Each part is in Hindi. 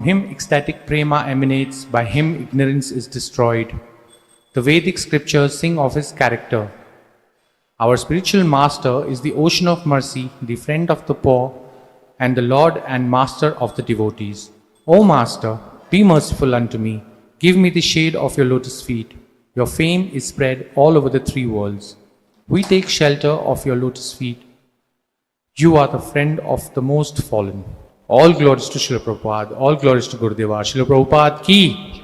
him ecstatic prema emanates, by him ignorance is destroyed. The Vedic scriptures sing of his character. Our spiritual master is the ocean of mercy, the friend of the poor, and the Lord and master of the devotees. O Master, be merciful unto me. Give me the shade of your lotus feet. Your fame is spread all over the three worlds. We take shelter of your lotus feet. You are the friend of the most fallen. All glories to Srila Prabhupada. All glories to Gurudeva. Srila Prabhupada ki.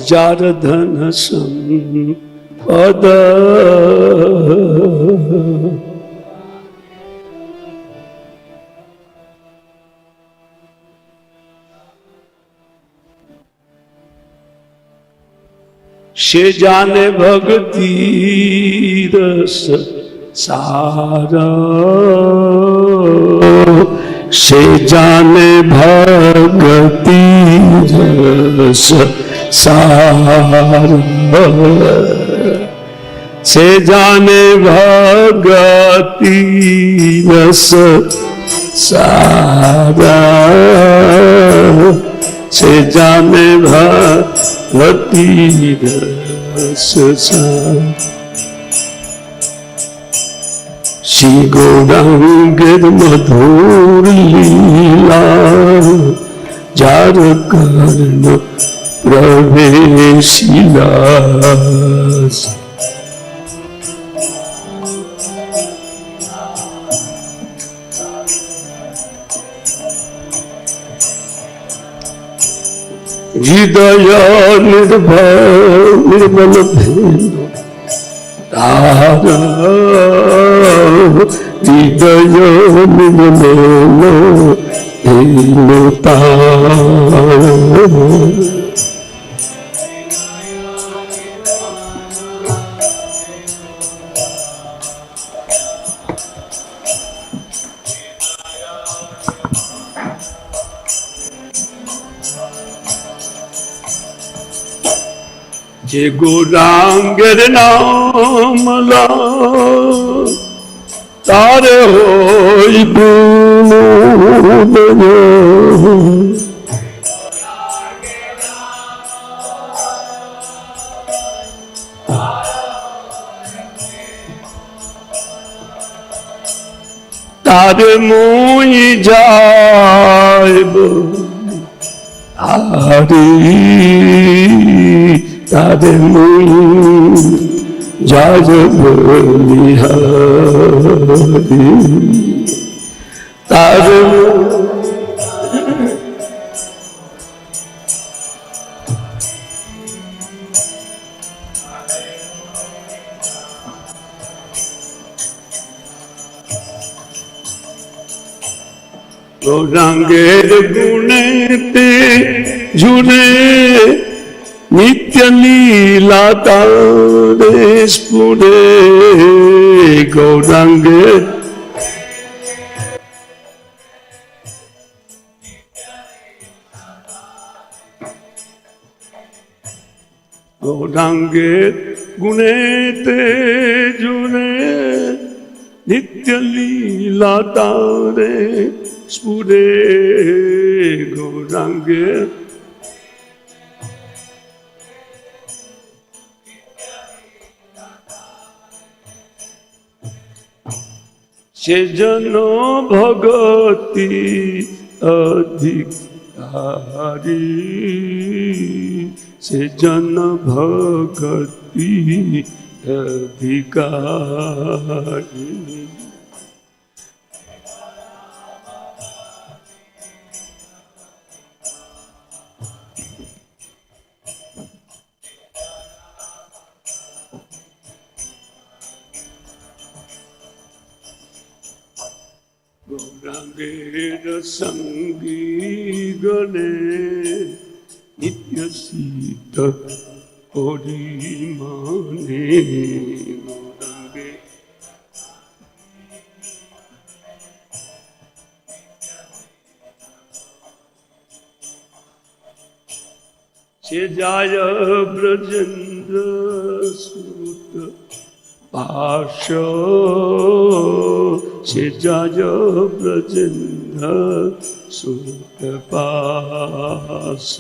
Jaradhana sampada से जाने भक्ति रस सारा से जाने भक्ति रस सारा से जाने भक्ति रस सारा से जाने भक्ति रस सारा श्री गौरांगेर मधुर लीला जार कर्ण प्रवेशिला हृदय निर्मल भेद तारा हृदय निर्मल तारा যে গৌরাঙ্গের নাম তার হইব তার মুই যাইব আরে তাদের মুই যাইব বলিহারি তার गौरांगेर गुणेते जुने नित्य लीला तारे स्फुरे गौरांगे गौरांगे गुणेते जुने नित्य लीला तारे स्फुरे गौरांगे से जनो भगति अधिकारी से जन भगति अधिकारी गौरांगेर संगी गणे नित्य सीत परिमाने गौरांगे से जाय ब्रजेंद्र सुत पाश से जाय ब्रजेंद्र सुत पाश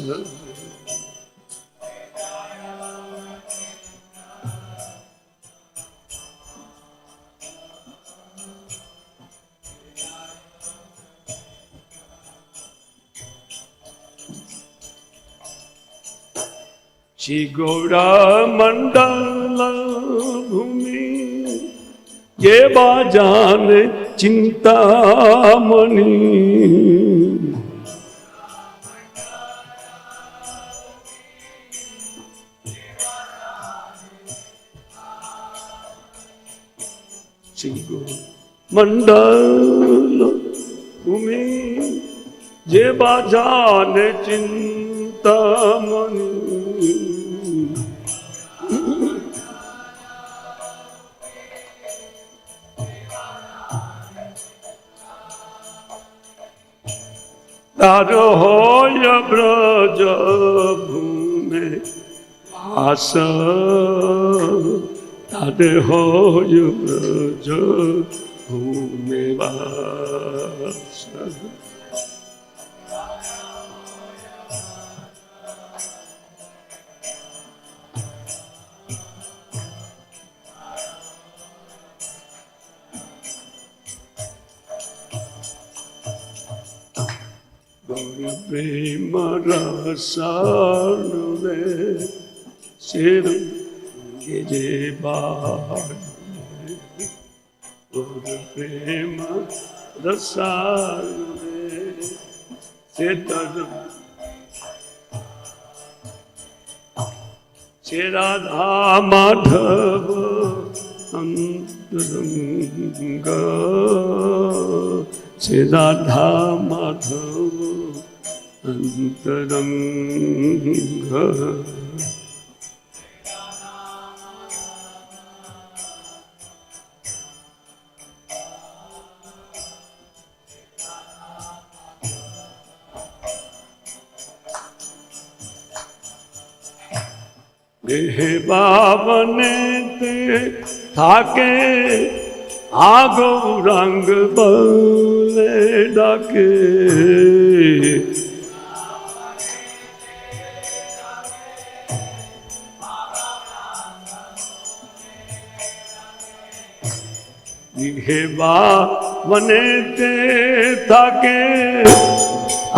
श्री गौरा मंडल भूमि ये बाजान चिंतामणि श्री गौरा मंडल भूमि ये बाजान चिंतामणि तार होय ब्रज भूमि आस तार होय ब्रज भूमि वास गौर प्रेम रसानुवे सिर गिजे बाण गौर प्रेम रसानुवे सिर से राधा माधव अंतरंग से राधा माधव अंतरंग देह बावने ते थाके आगो रंग बले डाके देह बावने ते थाके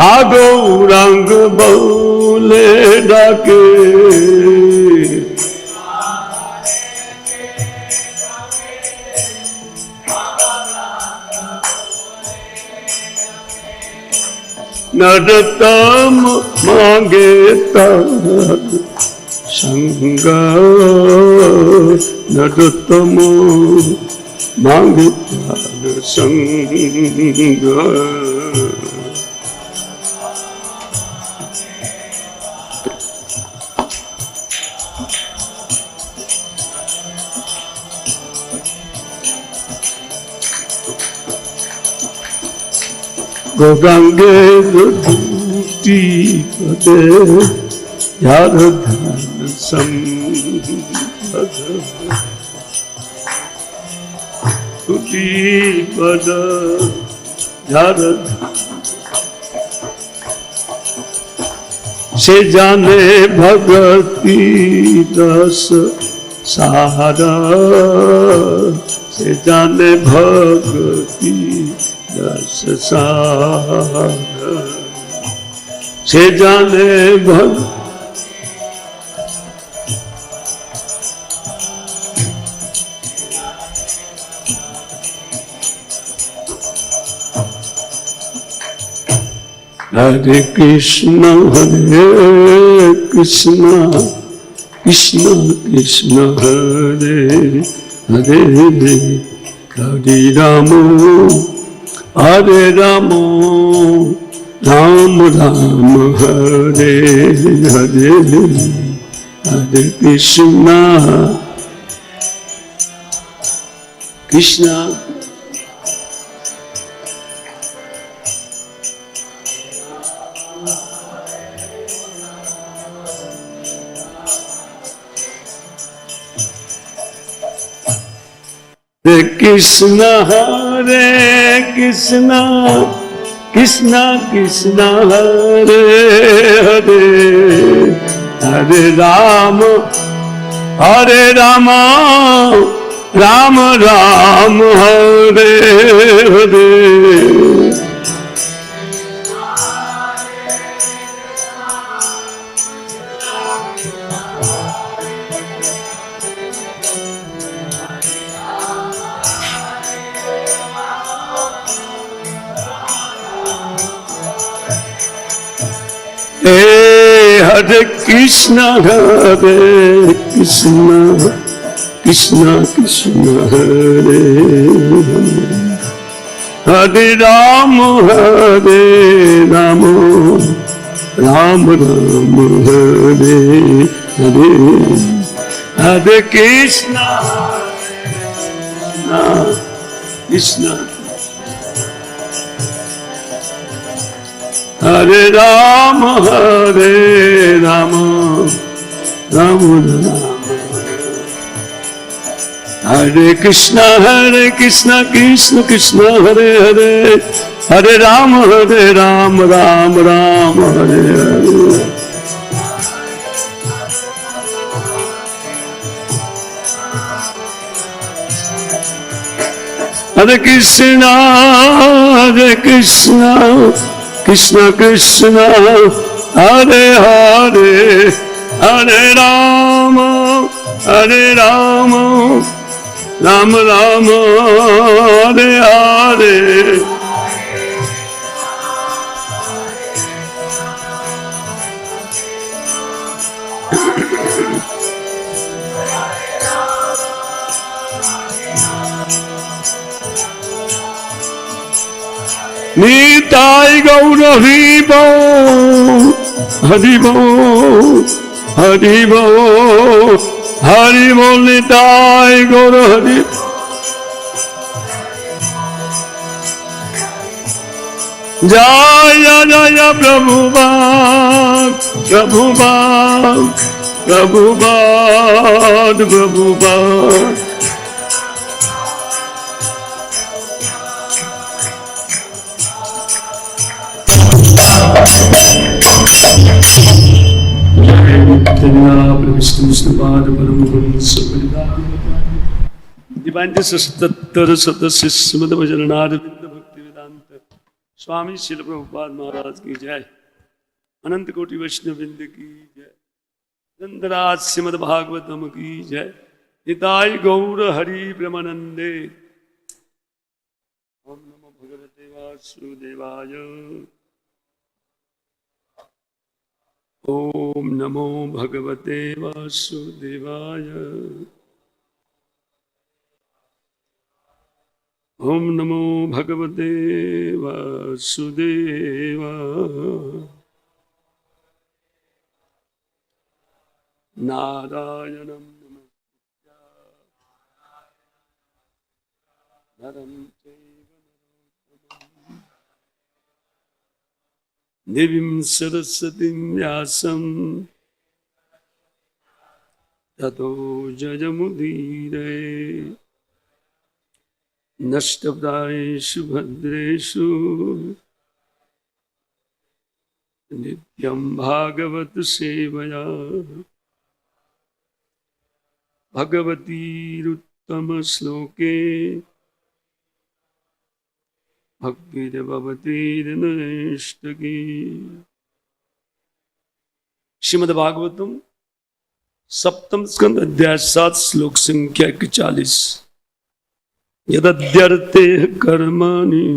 आगो रंग बले डाके नरतम मांगे तद संग नरतम मांगे तद संग গৌরাঙ্গে দুটি পদে যার ধ্যান সম্পদ দুটি পদ যার সে জানে ভগতি রস সারা সে জানে ভগতি रस सार से जाने भग हरे कृष्ण कृष्ण कृष्ण कृष्ण हरे हरे हरे राम हरे राम राम राम हरे हरे हरे कृष्ण कृष्ण हरे कृष्ण हरे कृष्ण कृष्ण कृष्ण हरे हरे हरे राम राम राम हरे हरे हरे कृष्ण कृष्ण कृष्ण हरे हरे राम राम राम हरे हरे हरे कृष्ण कृष्ण हरे राम राम राम हरे कृष्ण कृष्ण कृष्ण हरे हरे हरे राम राम राम हरे हरे हरे कृष्ण कृष्ण कृष्ण हरे हरे हरे राम राम राम हरे हरे निताय गौर हरिबो हरिबो हरिबो हरिबो निताय गौर हरि जय जय प्रभुपाद प्रभुपाद प्रभुपाद प्रभुपाद स्वामी श्रील प्रभुपाद महाराज की जय। अनंत कोटि वैष्णव वृंद की जय। नंदराज श्रीमद भागवतम की जय। हिताय गौर हरि प्रेमानंदे। ओम नमो भगवते वासुदेवाय। ओम नमो भगवते वासुदेवाय। ओम नमो भगवते वासुदेवाय। नारायणं नमस्कृत्य नरं चैव देवीं सरस्वतीं व्यासं ततो जयमुदीरये। नष्टप्रायेषु भद्रेषु नित्यं भागवत सेवया भगवतीरुत्तम श्लोके भक्तिर्भवतीर्नष्टकी। श्रीमद् भागवतम सप्तम स्कंद अध्याय 7 श्लोक संख्या 41। यदद्यर्थे कर्माणि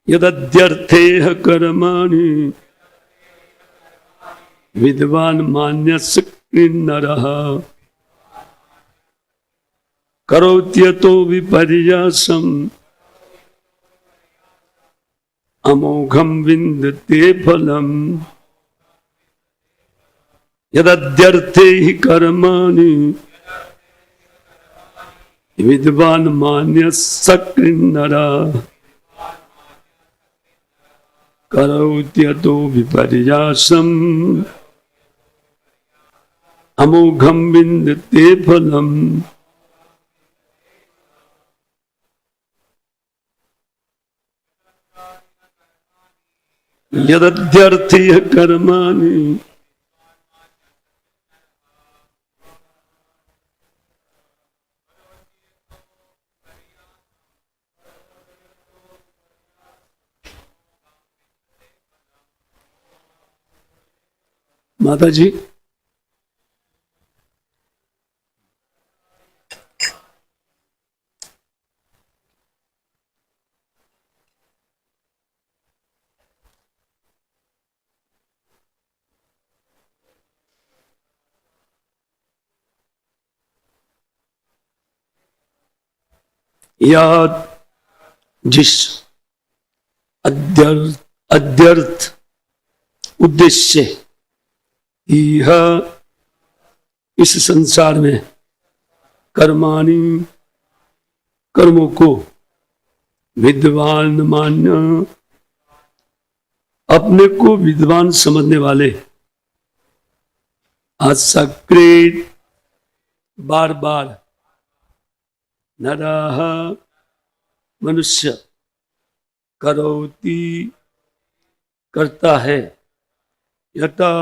यदद्यर्थे कर्माणि विद्वान् मान्यस्य किन्नरः करोत्यतो विपर्यासम् अमोघं विन्दते फलम्। यदद्यर्थे हि कर्माणि विद्वान् मान्यस्य किन्नरः करोत्यतो विपर्यासम् अमोघं विन्दते फलम्। यदद्यर्थे कर्माणि माता जी या जिस अध्यर्थ उद्देश्य यह इस संसार में कर्माणि कर्मों को विद्वान मान्य अपने को विद्वान समझने वाले असकृत बार बार नरः मनुष्य करोति करता है यथा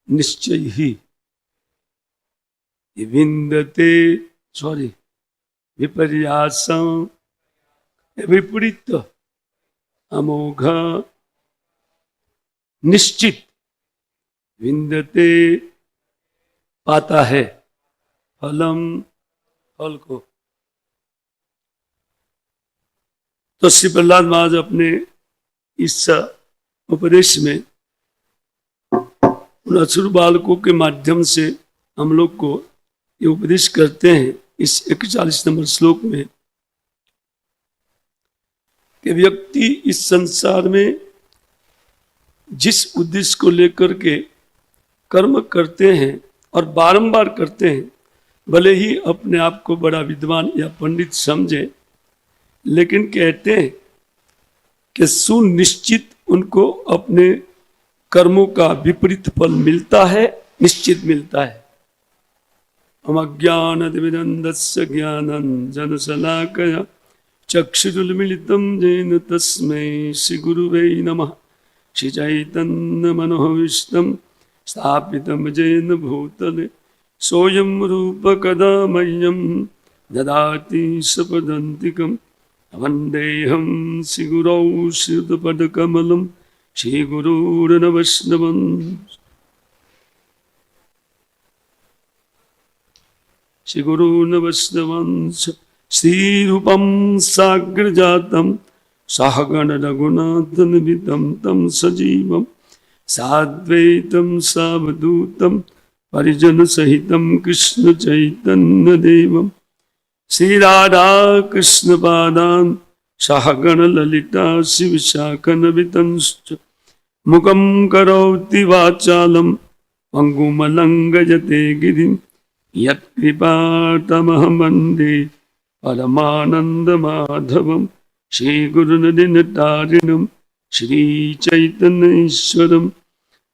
निश्चय ही विन्दते विपर्यासं विपरीत अमोघ निश्चित विन्दते पाता है फलम फल को। तो श्री प्रहलाद महाराज अपने इस उपदेश में उन असुर बालकों के माध्यम से हम लोग को ये उपदेश करते हैं इस 41 नंबर श्लोक में कि व्यक्ति इस संसार में जिस उद्देश्य को लेकर के कर्म करते हैं और बारंबार करते हैं, भले ही अपने आप को बड़ा विद्वान या पंडित समझे, लेकिन कहते हैं कि सुनिश्चित उनको अपने कर्मों का विपरीत फल मिलता है, निश्चित मिलता है। अमज्ञानतिमिरन्धस्य ज्ञानाञ्जनशलाकया चक्षुरुन्मीलितं येन तस्मै श्रीगुरुवे नमः। श्रीचैतन्यमनोभीष्टं स्थापितं येन भूतले सोऽयं रूपकदा मह्यं ददाति स्वपदान्तिकं। वन्देऽहं श्रीगुरौ श्रीयुतपदकमलं श्रीगुरुर्नवैष्णवं। श्रीगुरुर्नवैष्णवं श्रीरूपं साग्रजातं सहगण रघुनाथन्वितं तं सजीवं साद्वैतं सावधूतं परिजनसहितं कृष्ण चैतन्यदेवं श्रीराधा कृष्णपादान् सहगण ललिता शिवशाखनवितंश्च मुखं करोति वाचालं पङ्गुमलङ्घयते गिरिं यत्कृपातमहं वन्दे परमानन्दमाधवं। श्री गुरुनलिनतारिणं श्री चैतन्य ईश्वरं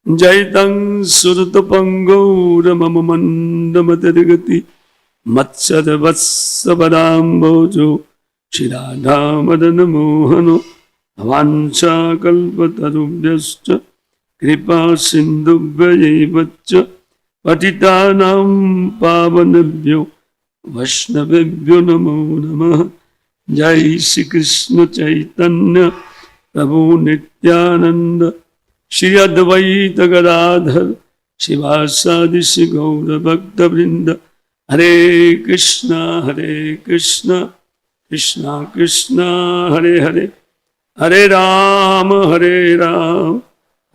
जयतं सुरतपङ्गौरमम मन्दमतिर्गति मत्सरवत्सवदाम्भोजो श्रीराधामदनमोहनो वाञ्छाकल्पतरुभ्यश्च कृपा सिन्धुभ्यैव च पतितानां पावनेभ्यो वैष्णवेभ्यो नमो नमः। जय श्री कृष्ण चैतन्य प्रभु नित्यानंद श्री अद्वैत गदाधर शिवासादि श्री गौर भक्त वृंद। हरे कृष्णा कृष्णा कृष्णा हरे हरे, हरे राम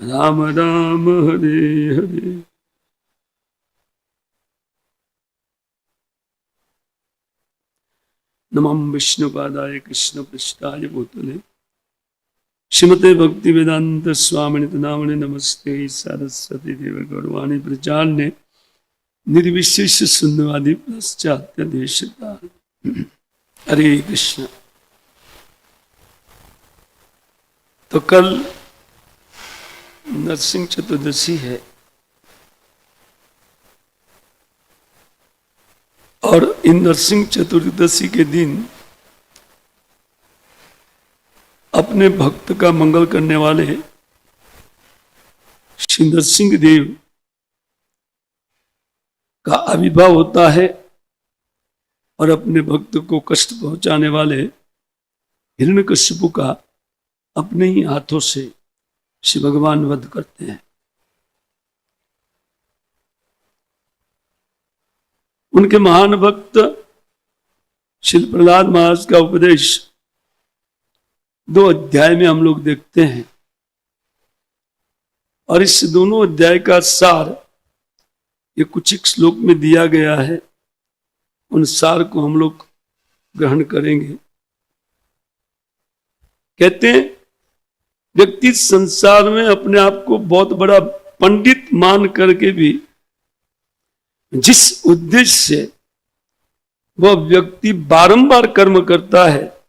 राम राम हरे हरे। नमः विष्णुपादाय कृष्ण पृष्ठाय भूतले श्रीमते भक्ति वेदांत स्वामिनित नामने नमस्ते सरस्वती देव गौरवाणी प्रचारने निर्विशेष शून्यवादी पाश्चात्य देशता। हरे कृष्ण। तो कल नरसिंह चतुर्दशी है और इन नरसिंह चतुर्दशी के दिन अपने भक्त का मंगल करने वाले श्री नरसिंह देव का आविर्भाव होता है और अपने भक्त को कष्ट पहुंचाने वाले हिरण्यकशिपु का अपने ही हाथों से श्री भगवान वध करते हैं। उनके महान भक्त श्री प्रहलाद महाराज का उपदेश 2 अध्याय में हम लोग देखते हैं और इस दोनों अध्याय का सार ये कुछ एक श्लोक में दिया गया है। उन सार को हम लोग ग्रहण करेंगे। कहते हैं व्यक्ति संसार में अपने आप को बहुत बड़ा पंडित मान करके भी जिस उद्देश्य से वह व्यक्ति बारंबार कर्म करता है,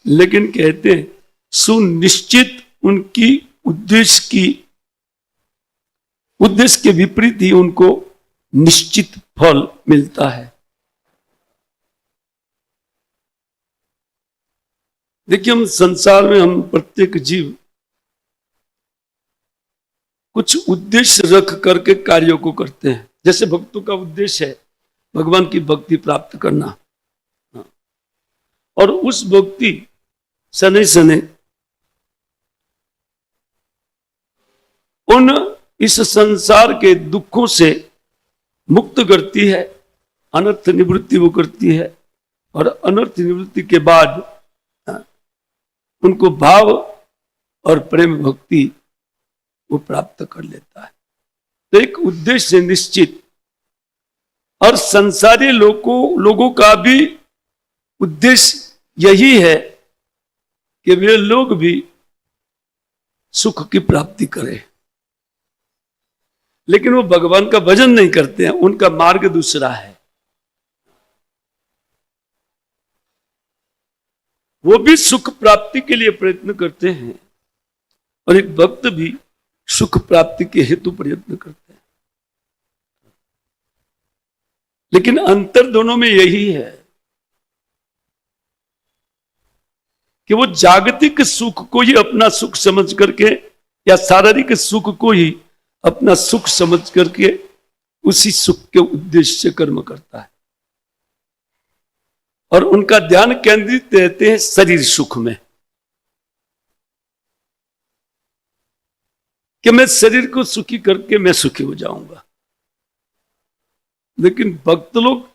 लेकिन कहते हैं सुनिश्चित उनकी उद्देश्य के विपरीत ही उनको निश्चित फल मिलता है। देखिए, हम संसार में हम प्रत्येक जीव कुछ उद्देश्य रख करके कार्यों को करते हैं। जैसे भक्तों का उद्देश्य है भगवान की भक्ति प्राप्त करना, और उस भक्ति सने सने उन इस संसार के दुखों से मुक्त करती है, अनर्थ निवृत्ति वो करती है, और अनर्थ निवृत्ति के बाद उनको भाव और प्रेम भक्ति वो प्राप्त कर लेता है। तो एक उद्देश्य निश्चित, और संसारी लोगों का भी उद्देश्य यही है कि वे लोग भी सुख की प्राप्ति करें, लेकिन वो भगवान का भजन नहीं करते हैं, उनका मार्ग दूसरा है। वो भी सुख प्राप्ति के लिए प्रयत्न करते हैं और एक भक्त भी सुख प्राप्ति के हेतु प्रयत्न करते हैं, लेकिन अंतर दोनों में यही है कि वो जागतिक सुख को ही अपना सुख समझ करके या शारीरिक सुख को ही अपना सुख समझ करके उसी सुख के उद्देश्य से कर्म करता है, और उनका ध्यान केंद्रित रहते हैं शरीर सुख में कि मैं शरीर को सुखी करके मैं सुखी हो जाऊंगा। लेकिन भक्त लोग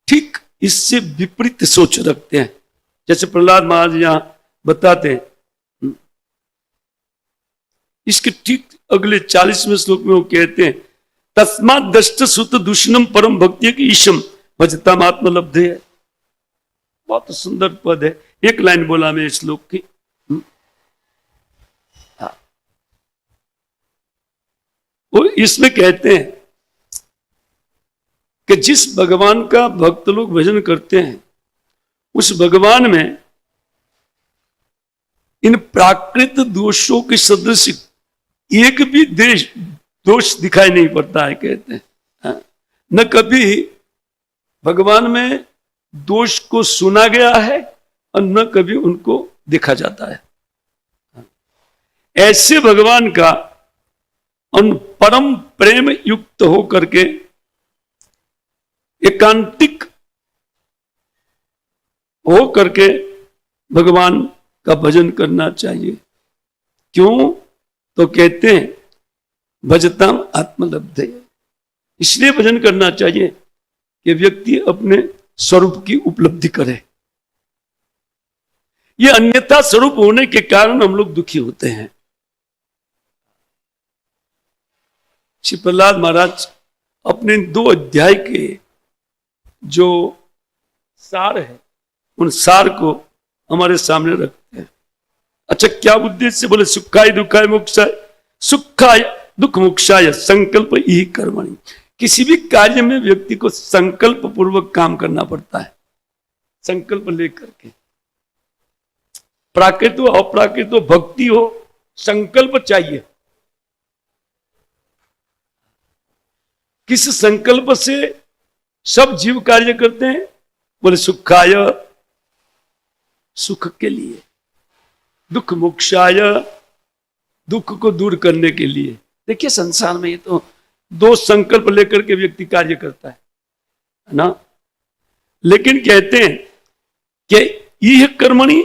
ठीक इससे विपरीत सोच रखते हैं। जैसे प्रहलाद महाराज यहां बताते हैं, इसके ठीक अगले 40वें श्लोक में वो कहते हैं, तस्मात् दष्ट सुत दूषणम परम भक्ति की ईशम भजताम आत्मलब्धे है। बहुत सुंदर पद है, एक लाइन बोला मैं इस श्लोक की। वो इसमें कहते हैं कि जिस भगवान का भक्त लोग भजन करते हैं उस भगवान में इन प्राकृत दोषों के सदृश एक भी दोष दिखाई नहीं पड़ता है, कहते हैं। हाँ? न कभी भगवान में दोष को सुना गया है और न कभी उनको देखा जाता है। ऐसे भगवान का उन परम प्रेम युक्त हो करके एकांतिक हो करके भगवान का भजन करना चाहिए। क्यों? तो कहते हैं भजताम आत्मलब्धे, इसलिए भजन करना चाहिए कि व्यक्ति अपने स्वरूप की उपलब्धि करे। ये अन्यथा स्वरूप होने के कारण हम लोग दुखी होते हैं। श्री प्रहलाद महाराज अपने 2 अध्याय के जो सार है उन सार को हमारे सामने रखते हैं। अच्छा, क्या उद्देश्य से? बोले सुखाय दुखाय मोक्षाय, सुखाय दुख मोक्षाय संकल्प ही कर्मणि। किसी भी कार्य में व्यक्ति को संकल्प पूर्वक काम करना पड़ता है, संकल्प लेकर के। प्राकृत हो अप्राकृत हो भक्ति हो, संकल्प चाहिए। किस संकल्प से सब जीव कार्य करते हैं? बोले सुखाय, सुख के लिए, दुख मोक्षाय, दुख को दूर करने के लिए। देखिए संसार में ये तो 2 संकल्प लेकर के व्यक्ति कार्य करता है ना। लेकिन कहते हैं कि यह कर्मणि,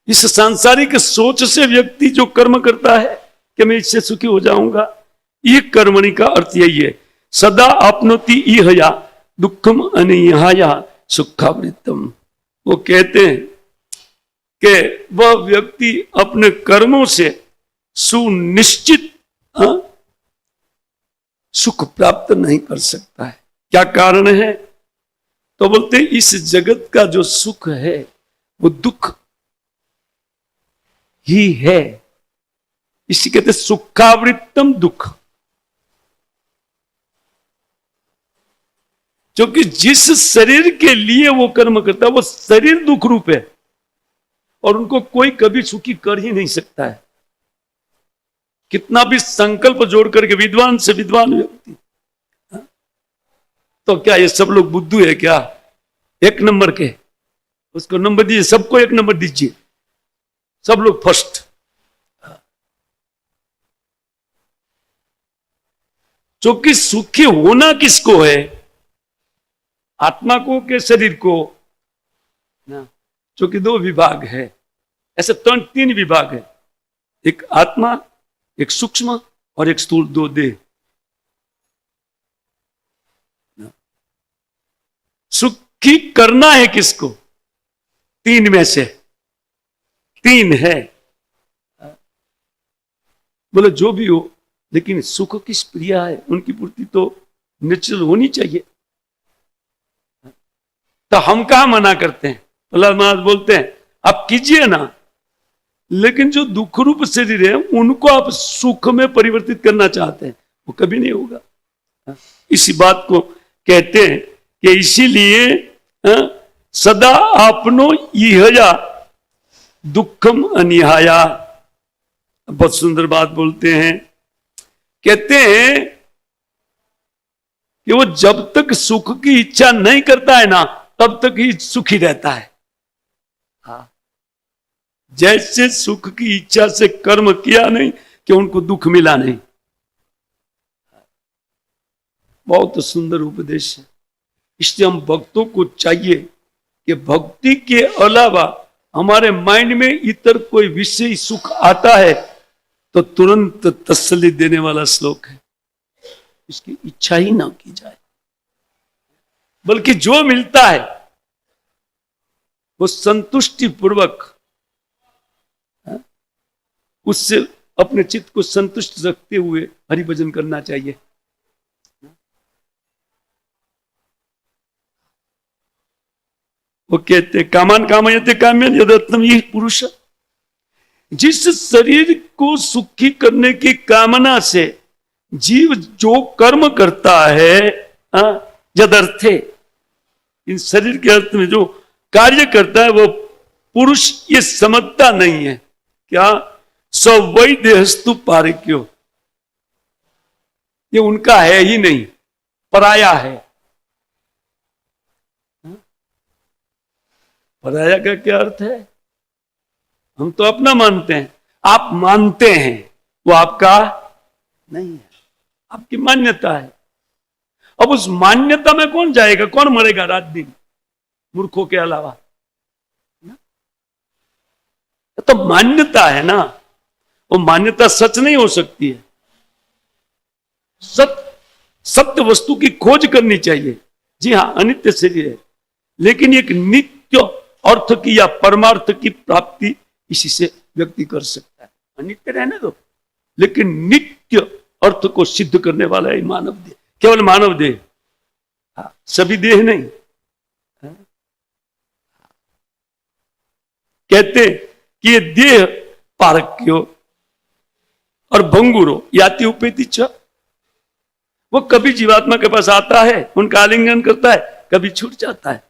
इस सांसारिक सोच से व्यक्ति जो कर्म करता है कि मैं इससे सुखी हो जाऊंगा, यह कर्मणि का अर्थ यही है। सदा आपनोति इहया दुखम अनिहाया सुखावृतम। वो कहते हैं कि वह व्यक्ति अपने कर्मों से सुनिश्चित सुख प्राप्त नहीं कर सकता है। क्या कारण है? तो बोलते हैं इस जगत का जो सुख है वो दुख ही है। इसी कहते हैं सुखावृतम दुख। क्योंकि जिस शरीर के लिए वो कर्म करता है वो शरीर दुख रूप है और उनको कोई कभी सुखी कर ही नहीं सकता है। कितना भी संकल्प जोड़ करके विद्वान से विद्वान व्यक्ति, तो क्या ये सब लोग बुद्धू है क्या? 1 नंबर के, उसको नंबर दीजिए, सबको 1 नंबर दीजिए, सब लोग फर्स्ट। क्योंकि सुखी होना किसको है? आत्मा को के शरीर को ना। क्योंकि 2 विभाग है, ऐसे 3 विभाग है, एक आत्मा, एक सूक्ष्म और एक स्थूल, 2 देह। सुखी करना है किसको? 3 में से 3 है। बोले जो भी हो, लेकिन सुख किस प्रिया है उनकी पूर्ति तो नेचुरल होनी चाहिए। तो हम कहां मना करते हैं? प्रहलाद महाराज बोलते हैं आप कीजिए ना, लेकिन जो दुख रूप शरीर है उनको आप सुख में परिवर्तित करना चाहते हैं, वो कभी नहीं होगा। इसी बात को कहते हैं कि इसीलिए सदा आपनो इहया दुखम अनिहाया। बहुत सुंदर बात बोलते हैं, कहते हैं कि वो जब तक सुख की इच्छा नहीं करता है ना तब तक ही सुखी रहता है। हाँ, जैसे सुख की इच्छा से कर्म किया नहीं कि उनको दुख मिला नहीं। बहुत सुंदर उपदेश है। इसलिए हम भक्तों को चाहिए कि भक्ति के अलावा हमारे माइंड में इतर कोई विषय सुख आता है तो तुरंत तसल्ली देने वाला श्लोक है, इसकी इच्छा ही ना की जाए, बल्कि जो मिलता है वो संतुष्टि पूर्वक उससे अपने चित्त को संतुष्ट रखते हुए हरि भजन करना चाहिए। वो कहते कामान कामयते काम्यन यदत्तम, यही पुरुष जिस शरीर को सुखी करने की कामना से जीव जो कर्म करता है यदर्थे, इन शरीर के अर्थ में जो कार्य करता है वो पुरुष ये समझता नहीं है। क्या सवै देहस्तु पारिक्यो, ये उनका है ही नहीं, पराया है। पराया का क्या अर्थ है? हम तो अपना मानते हैं, आप मानते हैं, वो आपका नहीं है, आपकी मान्यता है। अब उस मान्यता में कौन जाएगा, कौन मरेगा रात दिन मूर्खों के अलावा? तो मान्यता है ना, वो मान्यता सच नहीं हो सकती है। सत्य वस्तु की खोज करनी चाहिए। जी हाँ, अनित्य शरीर है, लेकिन एक नित्य अर्थ की या परमार्थ की प्राप्ति इसी से व्यक्ति कर सकता है। अनित्य रहने दो, लेकिन नित्य अर्थ को सिद्ध करने वाला है मानव देह, केवल मानव देह, सभी देह नहीं। कहते कि ये देह पारक्यो और भंगुरो याति उपेति च, वो कभी जीवात्मा के पास आता है, उनका आलिंगन करता है, कभी छूट जाता है।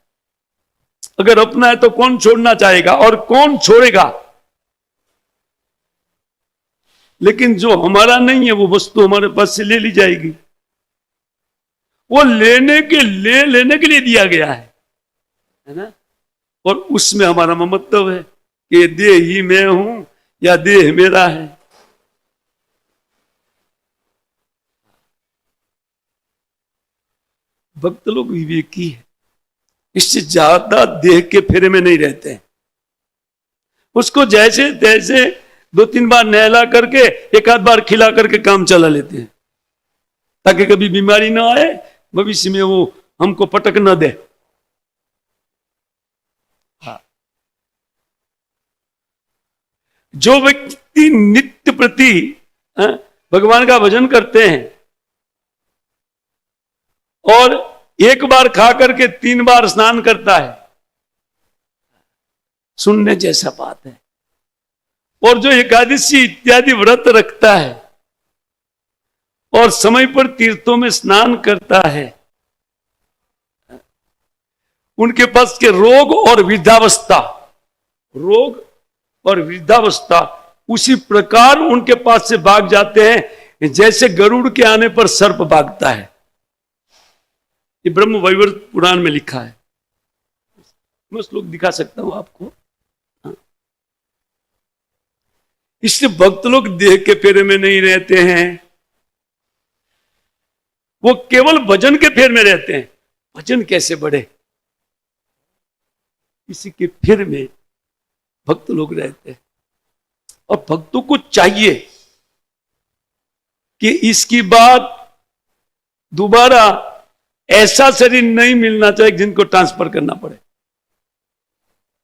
अगर अपना है तो कौन छोड़ना चाहेगा और कौन छोड़ेगा? लेकिन जो हमारा नहीं है वो वस्तु हमारे पास से ले ली जाएगी। वो लेने के लिए दिया गया है ना? और उसमें हमारा ममत्व है कि देह ही मैं हूं या देह मेरा है। भक्त लोग विवेकी है, इससे ज्यादा देह के फेरे में नहीं रहते हैं। उसको जैसे तैसे 2-3 बार नहला करके, एक आध बार खिला करके काम चला लेते हैं, ताकि कभी बीमारी ना आए, भविष्य में वो हमको पटक ना दे। जो व्यक्ति नित्य प्रति भगवान का भजन करते हैं और एक बार खा करके 3 बार स्नान करता है, सुनने जैसा बात है। और जो एकादशी इत्यादि व्रत रखता है और समय पर तीर्थों में स्नान करता है, उनके पास के रोग और वृद्धावस्था उसी प्रकार उनके पास से भाग जाते हैं जैसे गरुड़ के आने पर सर्प भागता है। ये ब्रह्म वैवर्त पुराण में लिखा है, मैं श्लोक दिखा सकता हूं आपको। इसलिए भक्त लोग देह के फेरे में नहीं रहते हैं, वो केवल भजन के फेर में रहते हैं। भजन कैसे बढ़े, इसी के फेर में भक्त लोग रहते हैं। और भक्तों को चाहिए कि इसकी बात दोबारा ऐसा शरीर नहीं मिलना चाहिए जिनको ट्रांसफर करना पड़े,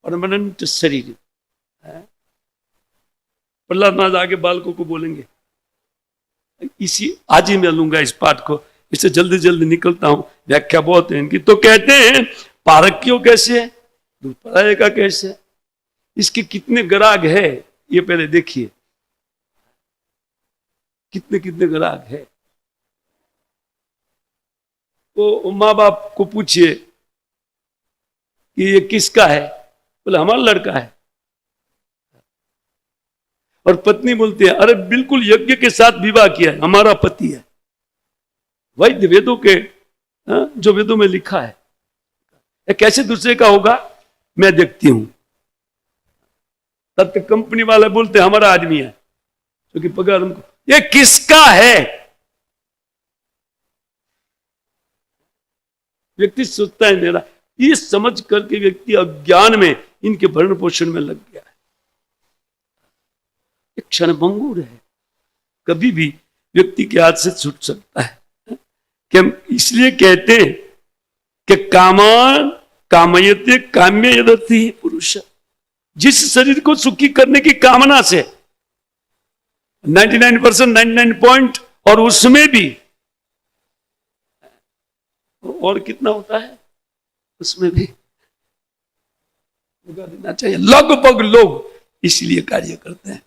परमानेंट शरीर। प्रहलाद महाराज आगे बालकों को बोलेंगे, इसी आज ही मैं लूंगा इस पाठ को, इससे जल्दी जल्दी निकलता हूं, व्याख्या बहुत है इनकी। तो कहते हैं पारक्यो कैसे है, दूर पराये का कैसे है, इसके कितने ग्राहक है ये पहले देखिए, कितने ग्राहक है। तो माँ बाप को पूछिए कि ये किसका है, बोले हमारा लड़का है। और पत्नी बोलती है अरे बिल्कुल यज्ञ के साथ विवाह किया है, हमारा पति है। वैद्य वेदों के जो वेदों में लिखा है, कैसे दूसरे का होगा, मैं देखती हूं। तब तक कंपनी वाले बोलते हमारा आदमी है, क्योंकि पगार हमको। ये किसका है? व्यक्ति सोचता है मेरा, ये समझ करके व्यक्ति अज्ञान में इनके भरण पोषण में लग गया है। एक क्षण भंगुर है, कभी भी व्यक्ति के हाथ से छूट सकता है। कि हम इसलिए कहते हैं कि कामान कामयते काम्य यदति पुरुष, जिस शरीर को सुखी करने की कामना से 99%, 99 पॉइंट, और उसमें भी और कितना होता है, उसमें भी देना चाहिए। लगभग लोग इसलिए कार्य करते हैं।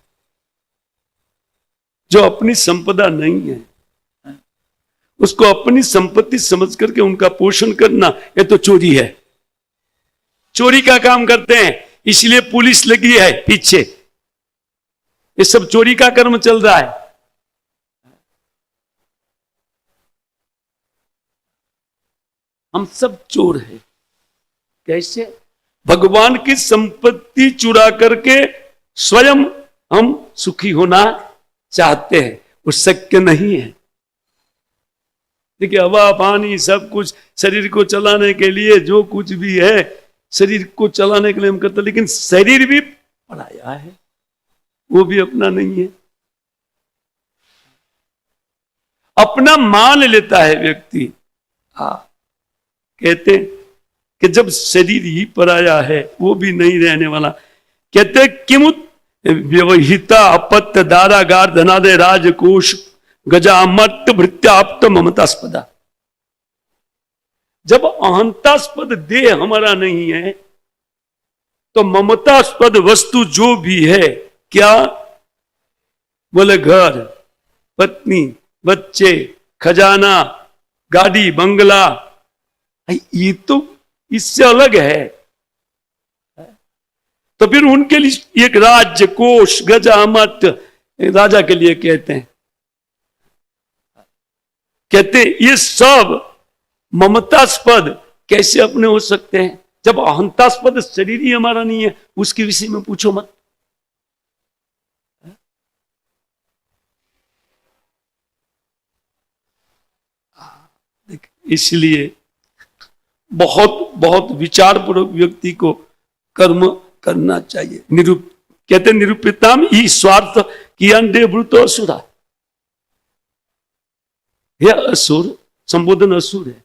जो अपनी संपदा नहीं है उसको अपनी संपत्ति समझ करके उनका पोषण करना, ये तो चोरी है। चोरी का काम करते हैं, इसलिए पुलिस लगी है पीछे। ये सब चोरी का कर्म चल रहा है। हम सब चोर हैं। कैसे? भगवान की संपत्ति चुरा करके स्वयं हम सुखी होना चाहते हैं, वो शक्य नहीं है। देखिए, हवा पानी सब कुछ शरीर को चलाने के लिए जो कुछ भी है, शरीर को चलाने के लिए हम करते हैं, लेकिन शरीर भी पराया है, वो भी अपना नहीं है। अपना मान लेता है व्यक्ति। कहते कि जब शरीर ही पराया है, वो भी नहीं रहने वाला। कहते किमुत व्यवहिता अपत्य दारागार धनादय राजकोष गजामट्ट भृत्याप्त ममतास्पदा। जब अहंतास्पद देह हमारा नहीं है, तो ममतास्पद वस्तु जो भी है, क्या बोले, घर, पत्नी, बच्चे, खजाना, गाड़ी, बंगला, ये तो इससे अलग है। तो फिर उनके लिए एक राज्य कोष गजामत, राजा के लिए कहते हैं ये सब ममतास्पद कैसे अपने हो सकते हैं, जब अहंतास्पद शरीर ही हमारा नहीं है। उसके विषय में पूछो मत। इसलिए बहुत बहुत विचारपूर्वक व्यक्ति को कर्म करना चाहिए। कहते निरूपिताम ही स्वार्थ कियान देवृत असुरा। यह असुर, संबोधन असुर है,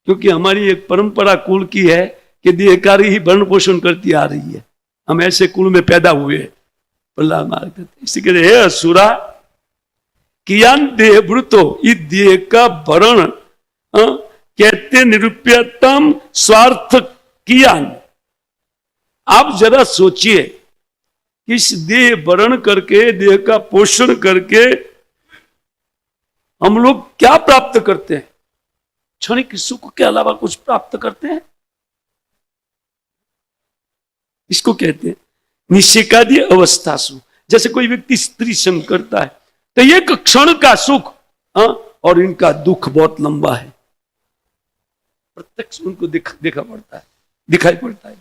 क्योंकि हमारी एक परंपरा कुल की है कि देहकारी ही भरण पोषण करती आ रही है। हम ऐसे कुल में पैदा हुए, प्रहलाद महाराज कहते, इसी के हे असुरा कियान देहवृतो, इस देह का भरण कहते निरूप्यतम स्वार्थ कियान। आप जरा सोचिए, इस देह भरण करके, देह का पोषण करके हम लोग क्या प्राप्त करते हैं? क्षणिक सुख के अलावा कुछ प्राप्त करते हैं? इसको कहते हैं निषेकादि अवस्था सुख। जैसे कोई व्यक्ति स्त्री संग करता है, तो एक क्षण का सुख, और इनका दुख बहुत लंबा है। प्रत्यक्ष उनको देखा पड़ता है, दिखाई पड़ता है।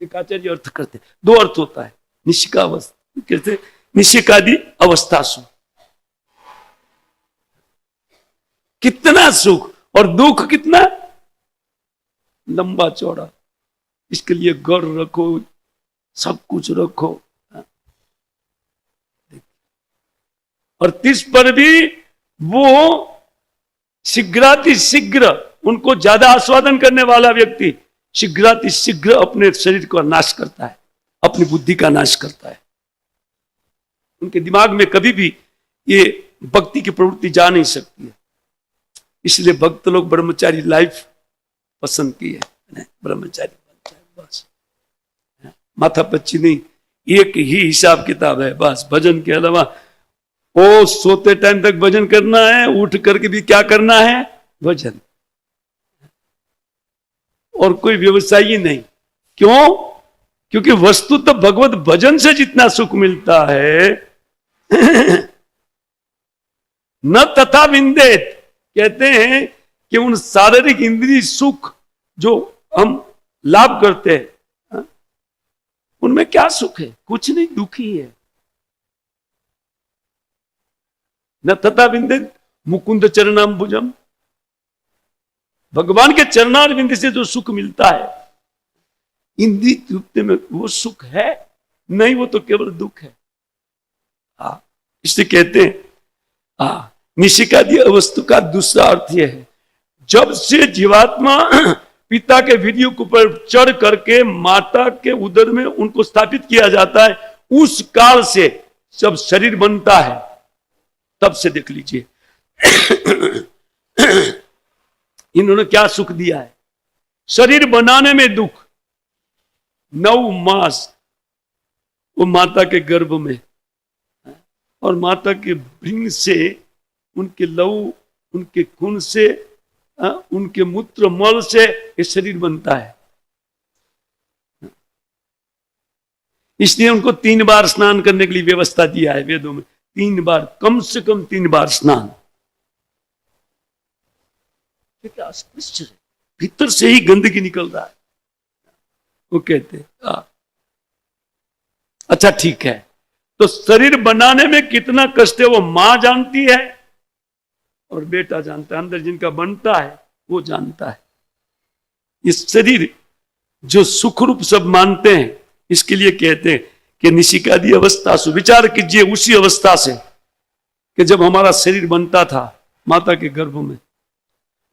एक आचार्य अर्थ करते, दो अर्थ होता है निशिका अवस्था, कहते निशिकादि अवस्था सुख। कितना सुख और दुख कितना लंबा चौड़ा। इसके लिए घर रखो, सब कुछ रखो, और तिस पर भी वो शीघ्रातिशीघ्र, उनको ज्यादा आस्वादन करने वाला व्यक्ति शीघ्रातिशीघ्र अपने शरीर का नाश करता है, अपनी बुद्धि का नाश करता है। उनके दिमाग में कभी भी ये भक्ति की प्रवृत्ति जा नहीं सकती है। इसलिए भक्त लोग ब्रह्मचारी लाइफ पसंद की है, ब्रह्मचारी बस, माथा पच्ची नहीं, एक ही हिसाब किताब है बस। भजन के अलावा ओ सोते टाइम तक भजन करना है, उठ करके भी क्या करना है? भजन, और कोई व्यवसाय ही नहीं। क्यों? क्योंकि वस्तु तो भगवत भजन से जितना सुख मिलता है न तथा विंदेत। कहते हैं कि उन शारीरिक इंद्रिय सुख जो हम लाभ करते हैं, उनमें क्या सुख है? कुछ नहीं, दुखी है। न तथा विंदेत मुकुंद चरणाम्बुजम। भगवान के चरणारविंद से जो सुख मिलता है इंद्रिय तृप्ति में, वो सुख है नहीं, वो तो केवल दुख है। इसलिए कहते हैं निशिकादि अवस्था का दूसरा अर्थ यह है, जब से जीवात्मा पिता के वीर्य के ऊपर चढ़ करके माता के उदर में उनको स्थापित किया जाता है, उस काल से जब शरीर बनता है, तब से देख लीजिए इन्होंने क्या सुख दिया है। शरीर बनाने में दुख, 9 मास वो माता के गर्भ में, और माता के भ्रूण से, उनके लहू, उनके खून से उनके मूत्र मल से ये शरीर बनता है। इसलिए उनको 3 बार स्नान करने के लिए व्यवस्था दिया है वेदों में। 3 बार, कम से कम 3 बार स्नान। क्या अस्पृश्य है, भीतर से ही गंदगी निकल रहा है, वो कहते हैं। अच्छा ठीक है, तो शरीर बनाने में कितना कष्ट है वो मां जानती है और बेटा जानता है, अंदर जिनका बनता है वो जानता है। इस शरीर जो सुख रूप सब मानते हैं, इसके लिए कहते हैं कि निशिकादि अवस्था से विचार कीजिए, उसी अवस्था से कि जब हमारा शरीर बनता था माता के गर्भ में,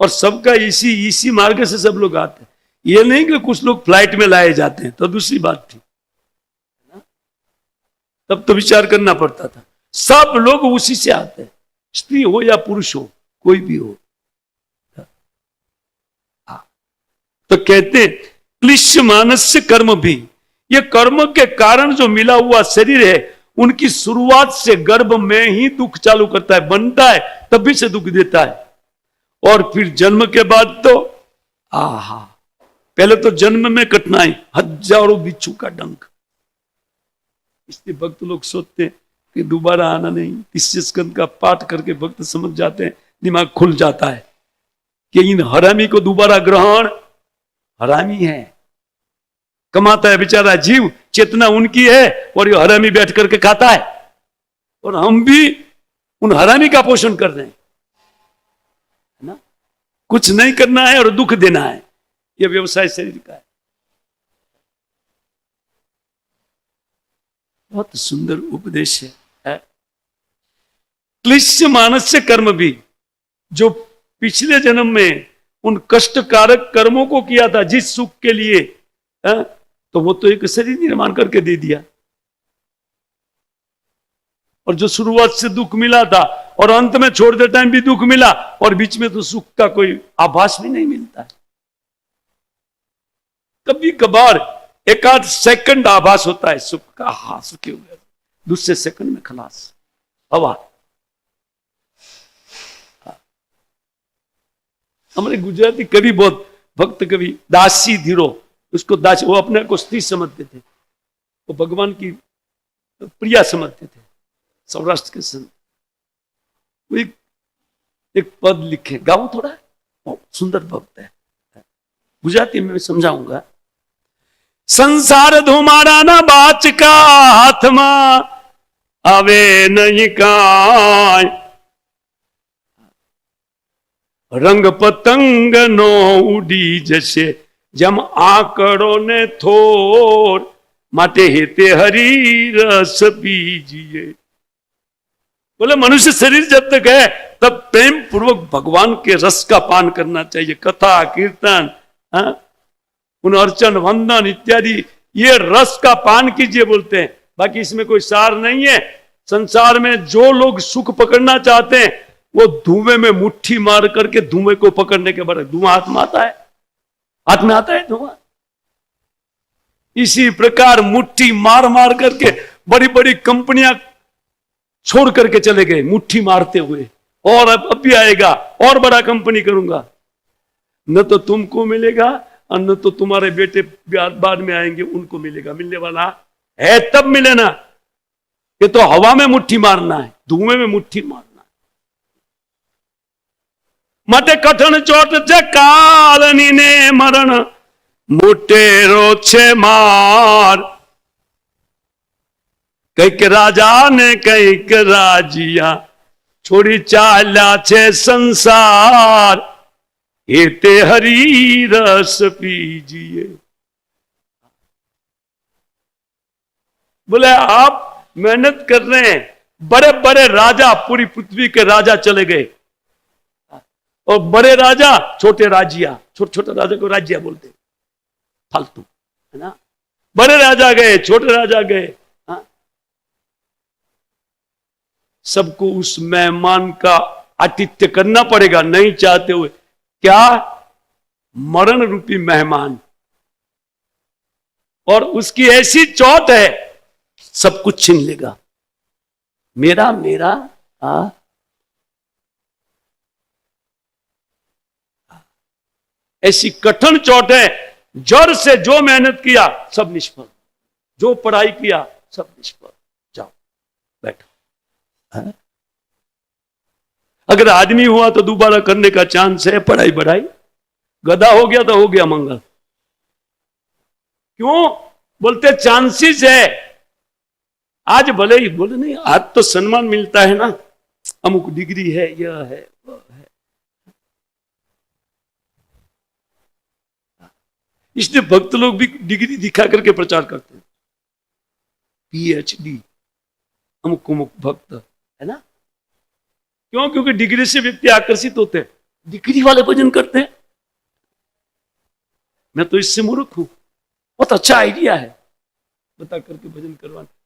और सबका इसी मार्ग से सब लोग आते हैं। ये नहीं कि कुछ लोग फ्लाइट में लाए जाते हैं, तो दूसरी बात थी, तब तो विचार करना पड़ता था। सब लोग उसी से आते हैं, स्त्री हो या पुरुष हो, कोई भी हो। तो कहते क्लिश्य मानस्य कर्म भी, ये कर्म के कारण जो मिला हुआ शरीर है, उनकी शुरुआत से गर्भ में ही दुख चालू करता है, बनता है तभी से दुख देता है। और फिर जन्म के बाद तो आहा, पहले तो जन्म में कठिनाई, हजारों बिच्छू का डंक। इसलिए भक्त लोग सोचते हैं कि दोबारा आना नहीं। 30 स्कंद का पाठ करके भक्त समझ जाते हैं, दिमाग खुल जाता है कि इन हरामी को दोबारा ग्रहण, हरामी है, कमाता है बेचारा जीव, चेतना उनकी है और ये हरामी बैठ करके खाता है, और हम भी उन हरामी का पोषण कर रहे हैं, है ना। कुछ नहीं करना है और दुख देना है, यह व्यवसाय शरीर का है। बहुत सुंदर उपदेश है। क्लिश्य मानस्य कर्म भी, जो पिछले जन्म में उन कष्टकारक कर्मों को किया था जिस सुख के लिए, तो वो तो एक शरीर निर्माण करके दे दिया। और जो शुरुआत से दुख मिला था और अंत में छोड़ते टाइम भी दुख मिला, और बीच में तो सुख का कोई आभास भी नहीं मिलता है। कभी कभार एक आध सेकंड आभास होता है सुख का, हा सुखी हुए, दूसरे सेकंड में खलास, हवा। हमारे गुजराती कवि, बहुत भक्त कवि दासी धीरो, उसको दासी, वो अपने को स्त्री समझते थे, वो भगवान की प्रिया समझते थे, सौराष्ट्र के संत। वो एक पद लिखे, गाओ थोड़ा, सुंदर भक्त है, गुजराती में समझाऊंगा। संसार धुमारा ना बाच का, हाथ में आवे नहीं काय, रंग पतंग नो उड़ी जैसे जम आकड़ो ने थोर, माटे हेते हरी रस पीजिए। बोले मनुष्य शरीर जब तक है तब प्रेम पूर्वक भगवान के रस का पान करना चाहिए। कथा कीर्तन, उन अर्चन वंदन इत्यादि, ये रस का पान कीजिए बोलते हैं, बाकी इसमें कोई सार नहीं है। संसार में जो लोग सुख पकड़ना चाहते हैं वो धुएं में मुट्ठी मार करके धुएं को पकड़ने के बाद धुआं हाथ में आता है, हाथ में आता है धुआं। इसी प्रकार मुट्ठी मार मार करके बड़ी बड़ी कंपनियां छोड़ करके चले गए, मुट्ठी मारते हुए, और अब भी आएगा और बड़ा कंपनी करूंगा। न तो तुमको मिलेगा और न तो तुम्हारे बेटे बाद में आएंगे उनको मिलेगा। मिलने वाला है तब मिले ना, ये तो हवा में मुट्ठी मारना है, धुएं में मुट्ठी मारना। मटे कठन चोट जे कालनी ने मरण, मुटेरो छे मार। कईक राजा ने कईक राजिया, छोड़ी चाल्या छे संसार, हेते हरी रस पीजिए। बोले आप मेहनत कर रहे हैं, बड़े बड़े राजा, पूरी पृथ्वी के राजा चले गए, और बड़े राजा छोटे राजिया, छोटे छोटे राजा को राजिया बोलते, फालतू, है ना। बड़े राजा गए, छोटे राजा गए, सबको उस मेहमान का आतिथ्य करना पड़ेगा, नहीं चाहते हुए। क्या? मरण रूपी मेहमान, और उसकी ऐसी चौथ है, सब कुछ छीन लेगा। मेरा मेरा ऐसी कठिन चोट है, जड़ से जो मेहनत किया सब निष्फल, जो पढ़ाई किया सब निष्फल। जाओ बैठो। है? अगर आदमी हुआ तो दोबारा करने का चांस है, पढ़ाई बढ़ाई। गधा हो गया तो हो गया मंगल। क्यों बोलते चांसेस है। आज भले ही बोले नहीं, आज तो सम्मान मिलता है ना, अमुक डिग्री है, यह है वह है, इसलिए भक्त लोग भी डिग्री दिखा करके प्रचार करते हैं, PhD अमुक अमुक भक्त, है ना। क्यों? क्योंकि डिग्री से व्यक्ति आकर्षित होते हैं, डिग्री वाले भजन करते हैं। मैं तो इससे मूर्ख हूं, बहुत अच्छा आइडिया है बता करके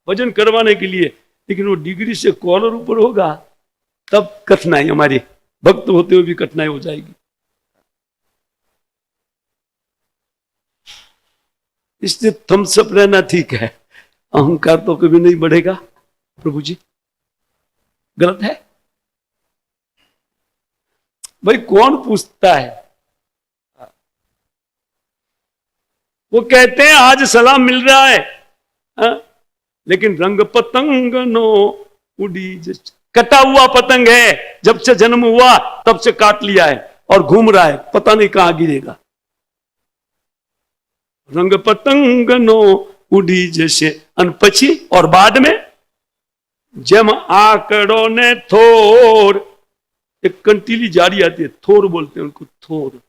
भजन करवाने के लिए, लेकिन वो डिग्री से कॉलर ऊपर होगा तब कठिनाई, हमारी भक्त होते हुए भी कठिनाई हो जाएगी। इसलिए थम्सअप रहना ठीक है, अहंकार तो कभी नहीं बढ़ेगा। प्रभु जी गलत है भाई, कौन पूछता है। वो कहते हैं आज सलाम मिल रहा है, लेकिन रंग पतंग नो उड़ी, कटा हुआ पतंग है, जब से जन्म हुआ तब से काट लिया है और घूम रहा है, पता नहीं कहां गिरेगा। रंग पतंग नो उड़ी जैसे अनपछी, और बाद में जम आकड़ों ने थोर, एक कंटीली जारी आती है, थोर बोलते हैं उनको, थोर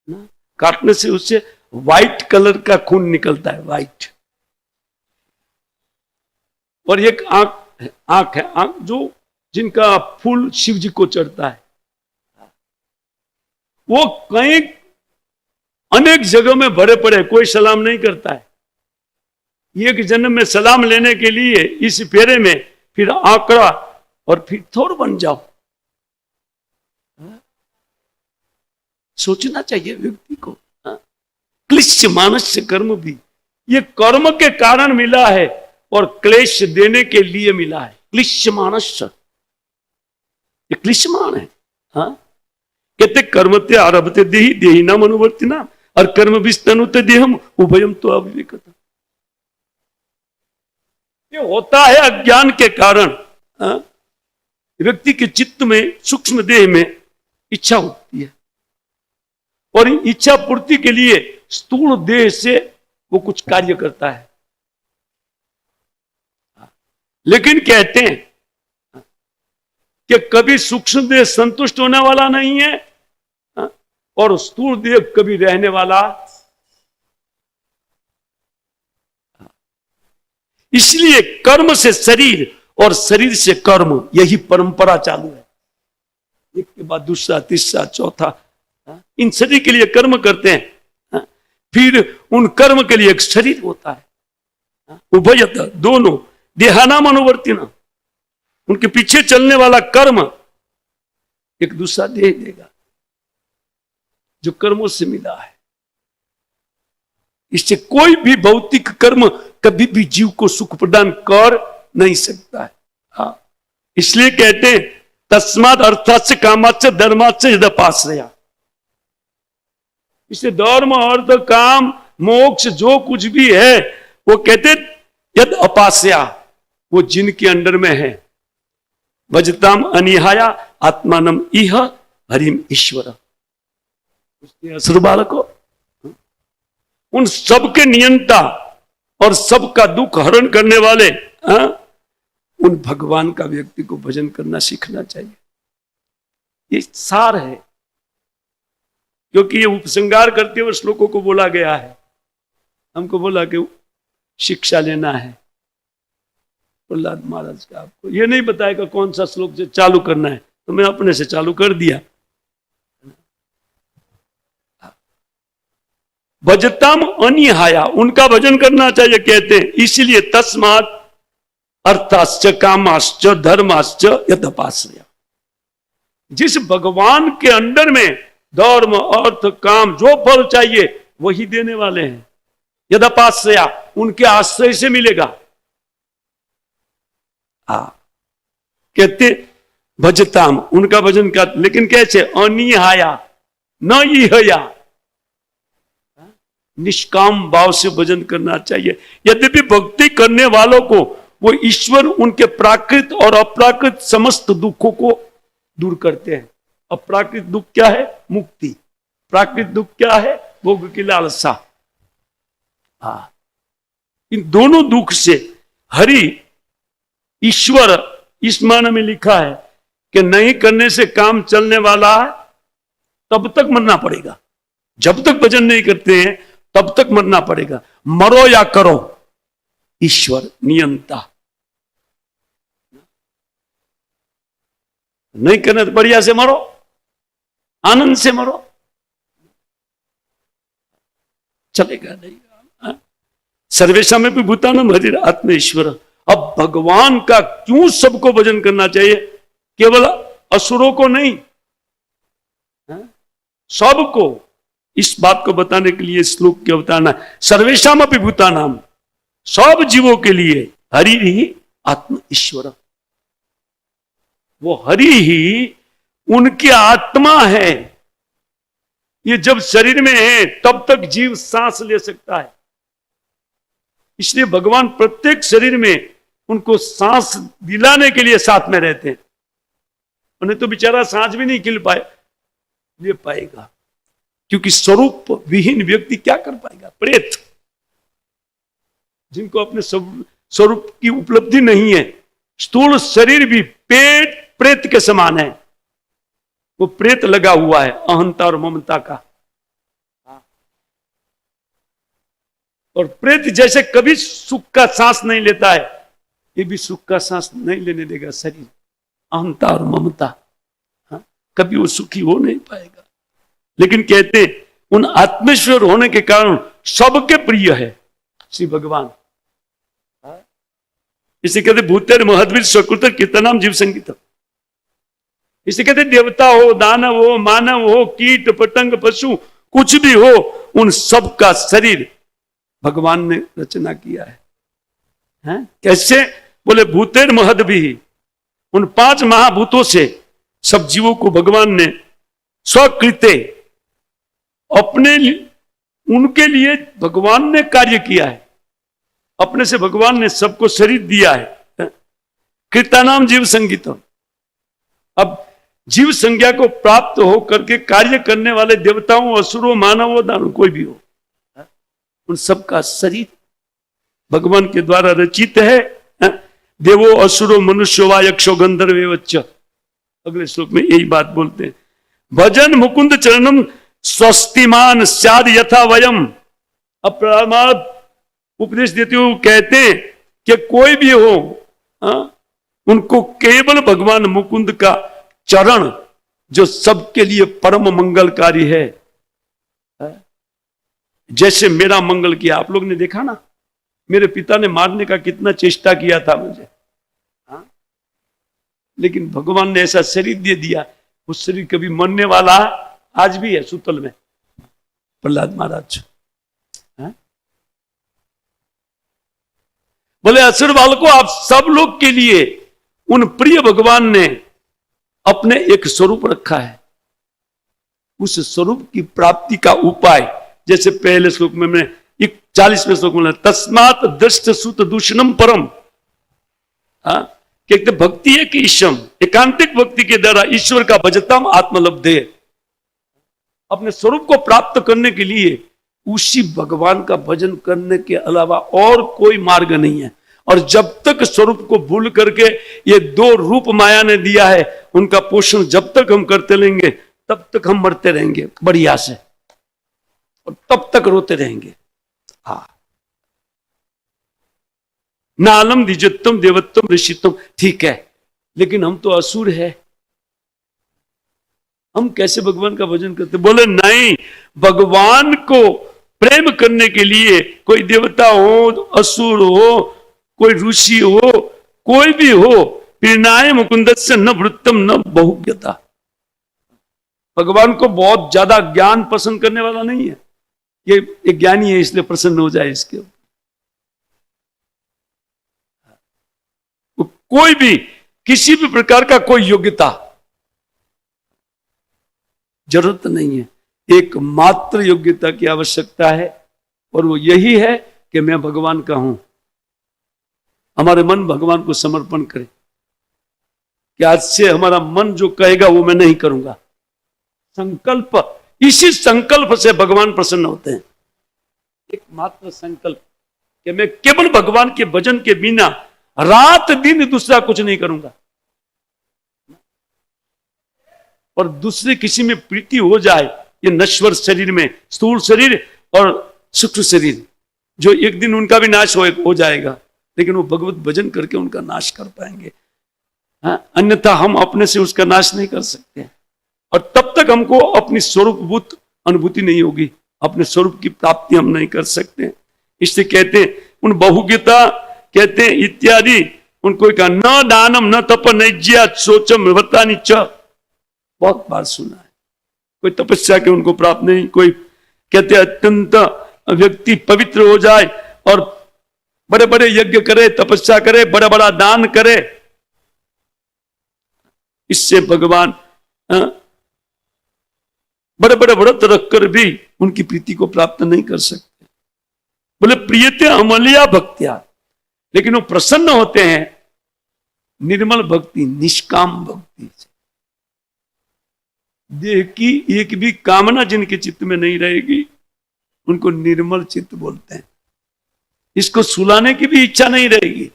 ना, काटने से उससे व्हाइट कलर का खून निकलता है, व्हाइट। और एक आंख है, आंख जो जिनका फूल शिव जी को चढ़ता है, वो कहीं अनेक जगह में भरे पड़े, कोई सलाम नहीं करता है। एक जन्म में सलाम लेने के लिए इस फेरे में फिर आंकड़ा और फिर थोर बन जाओ। सोचना चाहिए व्यक्ति को। क्लिश्य मानस कर्म भी, ये कर्म के कारण मिला है और क्लेश देने के लिए मिला है। क्लिश्य मानस, ये क्लिश्यमान है। हाँ कहते कर्मते आरभते देहि देहि नाम अनुवर्ति नाम, और कर्म विस्तनुते देहम उभयम तो अविवेकता। ये होता है अज्ञान के कारण। व्यक्ति के चित्त में, सूक्ष्म देह में इच्छा होती है, और इच्छा पूर्ति के लिए स्थूल देह से वो कुछ कार्य करता है। लेकिन कहते हैं कि कभी सूक्ष्म देह संतुष्ट होने वाला नहीं है, और स्थूल देह कभी रहने वाला। इसलिए कर्म से शरीर और शरीर से कर्म, यही परंपरा चालू है, एक के बाद दूसरा, तीसरा, चौथा। इन शरीर के लिए कर्म करते हैं, फिर उन कर्म के लिए एक शरीर होता है। उभयत, दोनों, देहानाम अनुवर्तिना, उनके पीछे चलने वाला कर्म एक दूसरा देह देगा जो कर्मों से मिला है। इससे कोई भी भौतिक कर्म कभी भी जीव को सुख प्रदान कर नहीं सकता है। हाँ, इसलिए कहते हैं तस्माद अर्थाच कामाच धर्माच यदपाश्रया। इसलिए धर्म, अर्थ, काम, मोक्ष जो कुछ भी है, वो कहते यद अपास्या, वो जिनके अंडर में है। भजताम अनिहाया आत्मानम इह हरिम ईश्वर। उसके असुर बालको, उन सबके नियंता और सबका दुख हरण करने वाले उन भगवान का व्यक्ति को भजन करना सीखना चाहिए। ये सार है, क्योंकि ये उपसंगार करते हुए श्लोकों को बोला गया है। हमको बोला कि शिक्षा लेना है प्रहलाद महाराज का। आपको ये नहीं बताएगा कौन सा श्लोक से चालू करना है, तो मैं अपने से चालू कर दिया। भजताम अनिहाया, उनका भजन करना चाहिए कहते हैं। इसलिए तस्मात् अर्थाश्च कामाश्च धर्माश्च यदपाश्रया, जिस भगवान के अंडर में धर्म, अर्थ, काम, जो फल चाहिए वही देने वाले हैं। यदपाश्रया, उनके आश्रय से मिलेगा। कहते भजताम, उनका भजन का, लेकिन कैसे? अनिहाया, न इहया, निष्काम भाव से भजन करना चाहिए। यद्यपि भक्ति करने वालों को वो ईश्वर उनके प्राकृत और अप्राकृत समस्त दुखों को दूर करते हैं। अप्राकृत दुख क्या है? मुक्ति। प्राकृत दुख क्या है? भोग की लालसा। हाँ, इन दोनों दुख से हरि ईश्वर इस माने में लिखा है कि नहीं करने से काम चलने वाला है, तब तक मरना पड़ेगा। जब तक भजन नहीं करते हैं तब तक मरना पड़ेगा। मरो या करो, ईश्वर नियंता। नहीं करना तो बढ़िया से मरो, आनंद से मरो, चलेगा नहीं। सर्वेशा में भी भूतानम हरि आत्म ईश्वर। अब भगवान का क्यों सबको भजन करना चाहिए? केवल असुरों को नहीं, सबको। इस बात को बताने के लिए श्लोक के अवतारना सर्वेशा में भी भूतानाम, सब जीवों के लिए हरि ही आत्म ईश्वर। वो हरि ही उनकी आत्मा है। ये जब शरीर में है तब तक जीव सांस ले सकता है। इसलिए भगवान प्रत्येक शरीर में उनको सांस दिलाने के लिए साथ में रहते हैं। उन्हें तो बेचारा सांस भी नहीं ले पाएगा, क्योंकि स्वरूप विहीन व्यक्ति क्या कर पाएगा? प्रेत, जिनको अपने स्वरूप की उपलब्धि नहीं है। स्थूल शरीर भी पेट प्रेत के समान है। वो प्रेत लगा हुआ है अहंता और ममता का। और प्रेत जैसे कभी सुख का सांस नहीं लेता है, ये भी सुख का सांस नहीं लेने देगा शरीर। अहंता और ममता, कभी वो सुखी हो नहीं पाएगा। लेकिन कहते उन आत्मेश्वर होने के कारण सबके प्रिय है श्री भगवान। इसे कहते भूतेर महद्वीर स्वकृत कीर्तनाम जीव संगीत। इसे कहते देवता हो, दानव हो, मानव हो, कीट पतंग पशु कुछ भी हो, उन सब का शरीर भगवान ने रचना किया है। कैसे? बोले भूतेर महद्वीर, उन 5 महाभूतों से सब जीवों को भगवान ने स्वकृते, अपने उनके लिए भगवान ने कार्य किया है। अपने से भगवान ने सबको शरीर दिया है। कीर्तनाम जीव संगीतम। अब जीव संज्ञा को प्राप्त हो करके कार्य करने वाले देवताओं, असुरों, मानवों, दानवों, कोई भी हो, उन सबका शरीर भगवान के द्वारा रचित है। देवो असुरो मनुष्यो वा यक्षो गंधर्वच्च। अगले श्लोक में यही बात बोलते हैं। भजन मुकुंद चरणम स्वस्तिमान स्याद यथा वयम। अब प्रमाद उपदेश देते हुए कहते हैं कि कोई भी हो, उनको केवल भगवान मुकुंद का चरण, जो सबके लिए परम मंगलकारी है, जैसे मेरा मंगल किया। आप लोग ने देखा ना, मेरे पिता ने मारने का कितना चेष्टा किया था मुझे, लेकिन भगवान ने ऐसा शरीर दे दिया। वो शरीर कभी मरने वाला आज भी है सुतल में, प्रहलाद महाराज। बोले असुर बालको, आप सब लोग के लिए उन प्रिय भगवान ने अपने एक स्वरूप रखा है। उस स्वरूप की प्राप्ति का उपाय, जैसे पहले श्लोक में मैंने 40वें श्लोक में, तस्मात् दृष्ट सुत दूषणम परम। कहते भक्ति है कि ईशम, एकांतिक भक्ति के द्वारा ईश्वर का भजताम आत्मलब्धे। अपने स्वरूप को प्राप्त करने के लिए उसी भगवान का भजन करने के अलावा और कोई मार्ग नहीं है। और जब तक स्वरूप को भूल करके ये 2 रूप माया ने दिया है, उनका पोषण जब तक हम करते रहेंगे तब तक हम मरते रहेंगे बढ़िया से, और तब तक रोते रहेंगे। नालम द्विजत्वम देवत्वम ऋषित्वम, ठीक है, लेकिन हम तो असुर है, हम कैसे भगवान का भजन करते? बोले नहीं, भगवान को प्रेम करने के लिए कोई देवता हो, असुर हो, कोई ऋषि हो, कोई भी हो, प्रीणाय मुकुंदस्य न वृत्तम न बहुज्ञता। भगवान को बहुत ज्यादा ज्ञान पसंद करने वाला नहीं है। ये एक ज्ञानी है इसलिए प्रसन्न हो जाए इसके ऊपर। कोई भी किसी भी प्रकार का कोई योग्यता जरूरत नहीं है, एक मात्र योग्यता की आवश्यकता है, और वो यही है कि मैं भगवान का हूं। हमारे मन भगवान को समर्पण करे कि आज से हमारा मन जो कहेगा वो मैं नहीं करूंगा। संकल्प, इसी संकल्प से भगवान प्रसन्न होते हैं। एकमात्र संकल्प कि मैं केवल भगवान के भजन के बिना रात दिन दूसरा कुछ नहीं करूंगा। और दूसरे किसी में प्रीति हो जाए, ये नश्वर शरीर में, स्थूल शरीर और सूक्ष्म शरीर, जो एक दिन उनका भी नाश हो जाएगा, लेकिन वो भगवत भजन करके उनका नाश कर पाएंगे। अन्यथा हम अपने से उसका नाश नहीं कर सकते, और तब तक हमको अपनी स्वरूपभूत अनुभूति नहीं होगी, अपने स्वरूप की प्राप्ति हम नहीं कर सकते। इससे कहते हैं उन बहुगीता कहते हैं इत्यादि, उनको कहा न दानम न तप नैज्या सोचम व्रतानि च, बहुत बार सुना है। कोई तपस्या के उनको प्राप्त नहीं, कोई कहते अत्यंत व्यक्ति पवित्र हो जाए और बड़े बड़े यज्ञ करे, तपस्या करे, बड़ा बड़ा दान करे, इससे भगवान बड़े बड़े व्रत रखकर भी उनकी प्रीति को प्राप्त नहीं कर सकते। बोले प्रियते अमलिया भक्तिया, लेकिन वो प्रसन्न होते हैं निर्मल भक्ति, निष्काम भक्ति से। देह की एक भी कामना जिनके चित्त में नहीं रहेगी, उनको निर्मल चित्त बोलते हैं। इसको सुलाने की भी इच्छा नहीं रहेगी।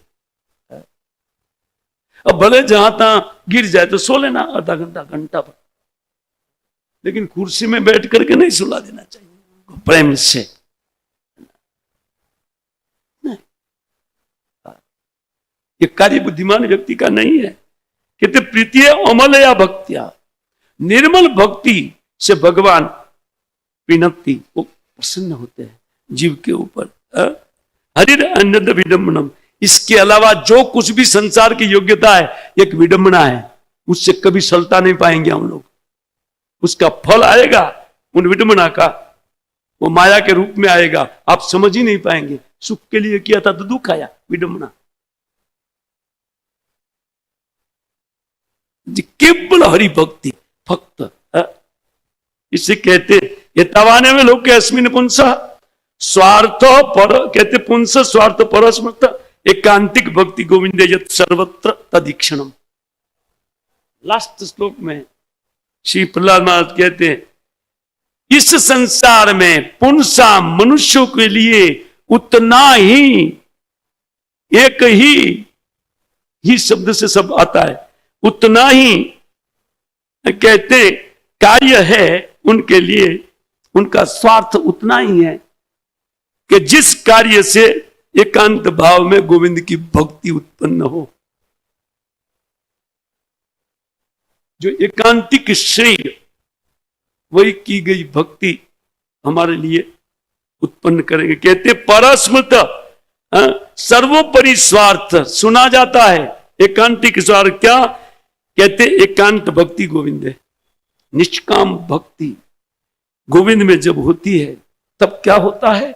अब भले जहां तहां गिर जाए तो सो लेना आधा घंटा घंटा पर, लेकिन कुर्सी में बैठ करके नहीं सुला देना चाहिए, प्रेम से। ये कार्य बुद्धिमान व्यक्ति का नहीं है। कहते प्रीति अमल या भक्तिया, निर्मल भक्ति से भगवान विनती, वो प्रसन्न होते हैं जीव के ऊपर। हरिर अन्यद विडम्बनम, इसके अलावा जो कुछ भी संसार की योग्यता है एक विडंबना है, उससे कभी सलता नहीं पाएंगे हम लोग। उसका फल आएगा उन विडंबना का, वो माया के रूप में आएगा, आप समझ ही नहीं पाएंगे। सुख के लिए किया था तो दुख आया, विडंबना। केवल हरि भक्ति भक्त, इसे कहते ये तवाने में लोग के अस्मिन पुंस स्वार्थ पर, कहते पुंस स्वार्थ पर स्मृत एकांतिक भक्ति गोविंदे यत् सर्वत्र तदीक्षणम। लास्ट श्लोक में श्री प्रहलाद महाराज कहते हैं इस संसार में पुंसा मनुष्यों के लिए उतना ही, एक ही शब्द से सब आता है, उतना ही कहते कार्य है उनके लिए, उनका स्वार्थ उतना ही है कि जिस कार्य से एकांत भाव में गोविंद की भक्ति उत्पन्न हो। जो एकांतिक श्रेय, वही की गई भक्ति हमारे लिए उत्पन्न करेंगे। कहते परस्मृत सर्वोपरि स्वार्थ सुना जाता है। एकांतिक स्वार्थ क्या कहते? एकांत भक्ति गोविंद है। निष्काम भक्ति गोविंद में जब होती है तब क्या होता है?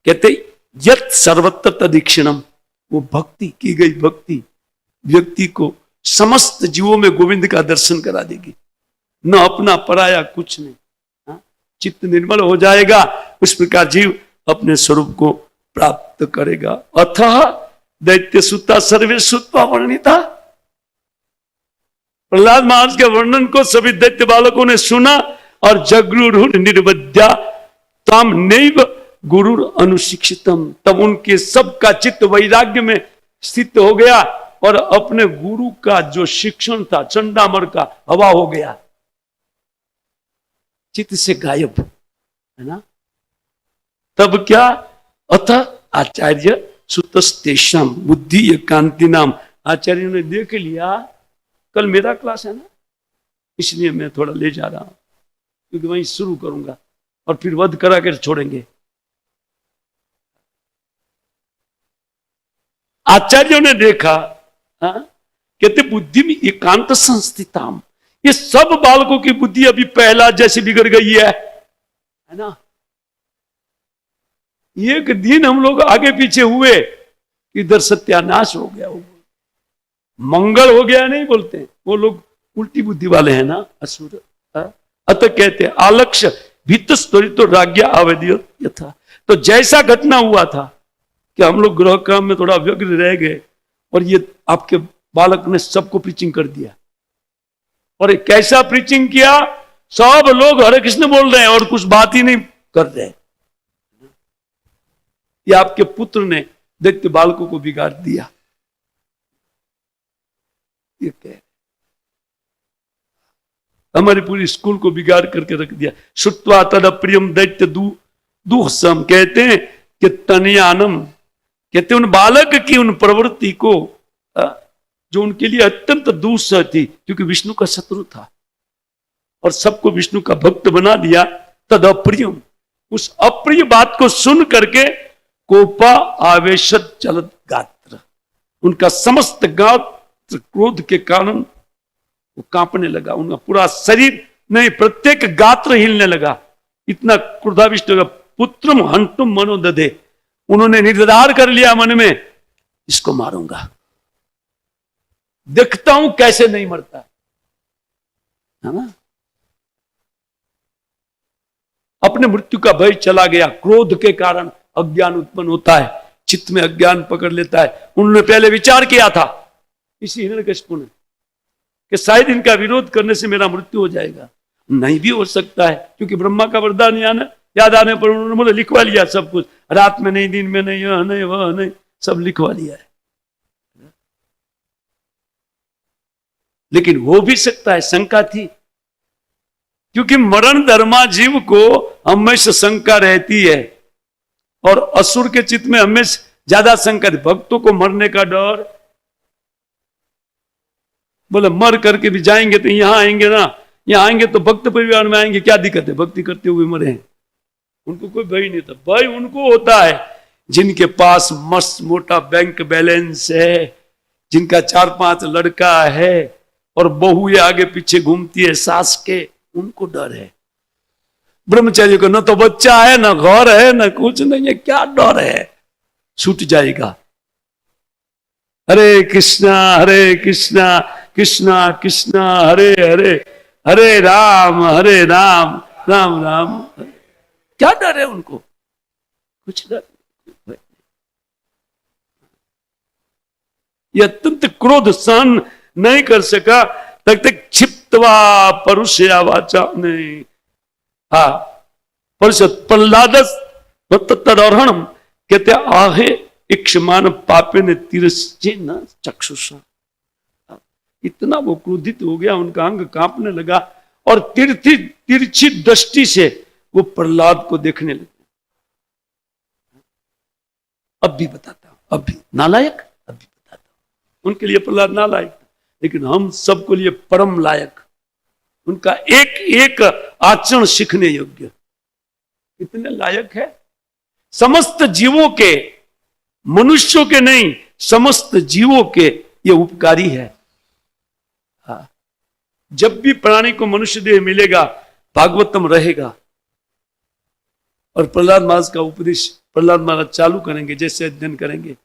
कहते यत् सर्वत्र तदीक्षणम, वो भक्ति की गई भक्ति व्यक्ति को समस्त जीवों में गोविंद का दर्शन करा देगी, न अपना पराया कुछ नहीं। चित्त निर्मल हो जाएगा, उस प्रकार जीव अपने स्वरूप को प्राप्त करेगा। अतः दैत्य सुता सर्वे सुत्वा वर्णिता। प्रहलाद महाराज के वर्णन को सभी दैत्य बालकों ने सुना और जगरुर निर्वद्या ताम नैव गुरु अनुशिक्षितम, तब उनके सबका चित्त वैराग्य में स्थित हो गया और अपने गुरु का जो शिक्षण था चंडामर का हवा हो गया, चित्त से गायब, है ना। तब क्या? अतः आचार्य सुतस्तेषाम बुद्धि एकांति नाम। आचार्यों ने देख लिया, कल मेरा क्लास है ना, इसलिए मैं थोड़ा ले जा रहा हूं, क्योंकि वहीं शुरू करूंगा और फिर वध करा कर छोड़ेंगे। आचार्यों ने देखा, कहते बुद्धि में एकांत संस्थिताम, ये सब बालकों की बुद्धि अभी पहला जैसी बिगड़ गई है ना। एक दिन हम लोग आगे पीछे हुए, इधर सत्यानाश हो गया, मंगल हो गया नहीं बोलते, वो लोग उल्टी बुद्धि वाले हैं ना, असुर। अतः कहते आलक्ष्य भीत स्तरित राज्ञा आवेद्य यथा, तो जैसा घटना हुआ था कि हम लोग गृह काम में थोड़ा व्यग्र रह गए और ये आपके बालक ने सबको प्रीचिंग कर दिया। और कैसा प्रीचिंग किया, सब लोग हरे कृष्ण बोल रहे हैं और कुछ बात ही नहीं कर रहे। ये आपके पुत्र ने दैत्य बालकों को बिगाड़ दिया। ये क्या है? हमारी पूरी स्कूल को बिगाड़ करके रख दिया। श्रुत्वा तद प्रियम दैत्य दुःसम, कहते हैं कि तनयानम, कहते उन बालक की उन प्रवृत्ति को जो उनके लिए अत्यंत दूसर थी, क्योंकि विष्णु का शत्रु था और सबको विष्णु का भक्त बना दिया। तद अप्रियम, उस अप्रिय बात को सुन करके कोपा आवेश चलत गात्र, उनका समस्त गात्र क्रोध के कारण वो कांपने लगा। उनका पूरा शरीर नहीं, प्रत्येक गात्र हिलने लगा। इतना क्रोधाविष्ट होगा। पुत्रम हंतुम मनोदधे, उन्होंने निर्धार कर लिया मन में, इसको मारूंगा, देखता हूं कैसे नहीं मरता, है ना। अपने मृत्यु का भय चला गया। क्रोध के कारण अज्ञान उत्पन्न होता है, चित्त में अज्ञान पकड़ लेता है। उन्होंने पहले विचार किया था इसी हिरण्यकशिपु ने कि शायद इनका विरोध करने से मेरा मृत्यु हो जाएगा। नहीं भी हो सकता है, क्योंकि ब्रह्मा का वरदान याद आने पर उन्होंने बोले लिखवा लिया सब कुछ, रात में नहीं, दिन में नहीं, यह नहीं, वह नहीं, सब लिखवा लिया है। लेकिन हो भी सकता है, शंका थी, क्योंकि मरण धर्मा जीव को हमेशा शंका रहती है और असुर के चित्त में हमेशा ज्यादा शंका थी। भक्तों को मरने का डर, बोले मर करके भी जाएंगे तो यहां आएंगे ना, यहां आएंगे तो भक्त परिवार में आएंगे, क्या दिक्कत है, भक्ति करते हुए मरे हैं। उनको कोई भय नहीं था। भय उनको होता है जिनके पास मस्त मोटा बैंक बैलेंस है, जिनका 4-5 लड़का है और बहू ये आगे पीछे घूमती है सास के, उनको डर है। ब्रह्मचारी को न तो बच्चा है, न घर है, न कुछ नहीं है, क्या डर है, छूट जाएगा। हरे कृष्णा कृष्णा कृष्णा हरे हरे, हरे राम राम राम। क्या डर है उनको, कुछ डर नहीं। ये अत्यंत क्रोध सहन नहीं कर सका, तब तक क्षिप्तवा परुषया वाचा नहीं। हाँ, परिषद प्रहलादस तदर्हणम, कहते आहे इक्षमान पापे ने तिरस्चे न चक्षुषा। इतना वो क्रोधित हो गया, उनका अंग कांपने लगा और तिरछी दृष्टि से वो प्रहलाद को देखने लगे। अब भी बताता हूं, अब भी नालायक, अब भी बताता हूं। उनके लिए प्रहलाद नालायक था, लेकिन हम सबको लिए परम लायक। उनका एक एक आचरण सीखने योग्य, इतने लायक है। समस्त जीवों के, मनुष्यों के नहीं, समस्त जीवों के ये उपकारी है। हाँ, जब भी प्राणी को मनुष्य देह मिलेगा, भागवतम रहेगा। और प्रहलाद महाराज का उपदेश प्रहलाद महाराज चालू करेंगे, जैसे अध्ययन करेंगे,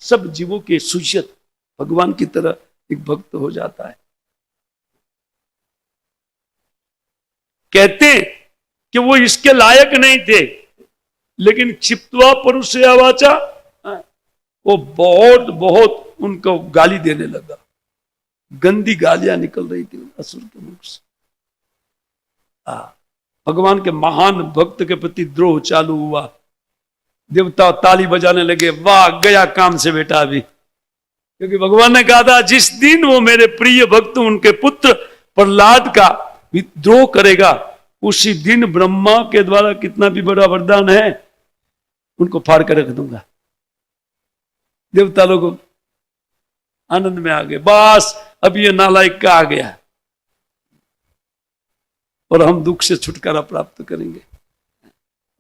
सब जीवों के सुचित भगवान की तरह एक भक्त हो जाता है। कहते कि वो इसके लायक नहीं थे, लेकिन क्षिप्त्वा परुषया वाचा, वो बहुत बहुत उनको गाली देने लगा। गंदी गालियां निकल रही थी असुर के मुख से। भगवान के महान भक्त के प्रति द्रोह चालू हुआ। देवता ताली बजाने लगे, वाह गया काम से बेटा अभी, क्योंकि भगवान ने कहा था जिस दिन वो मेरे प्रिय भक्त उनके पुत्र प्रहलाद का विद्रोह करेगा, उसी दिन ब्रह्मा के द्वारा कितना भी बड़ा वरदान है उनको फाड़ कर रख दूंगा। देवता लोग आनंद में आ गए, बस अब ये नालायक का आ गया और हम दुख से छुटकारा प्राप्त करेंगे।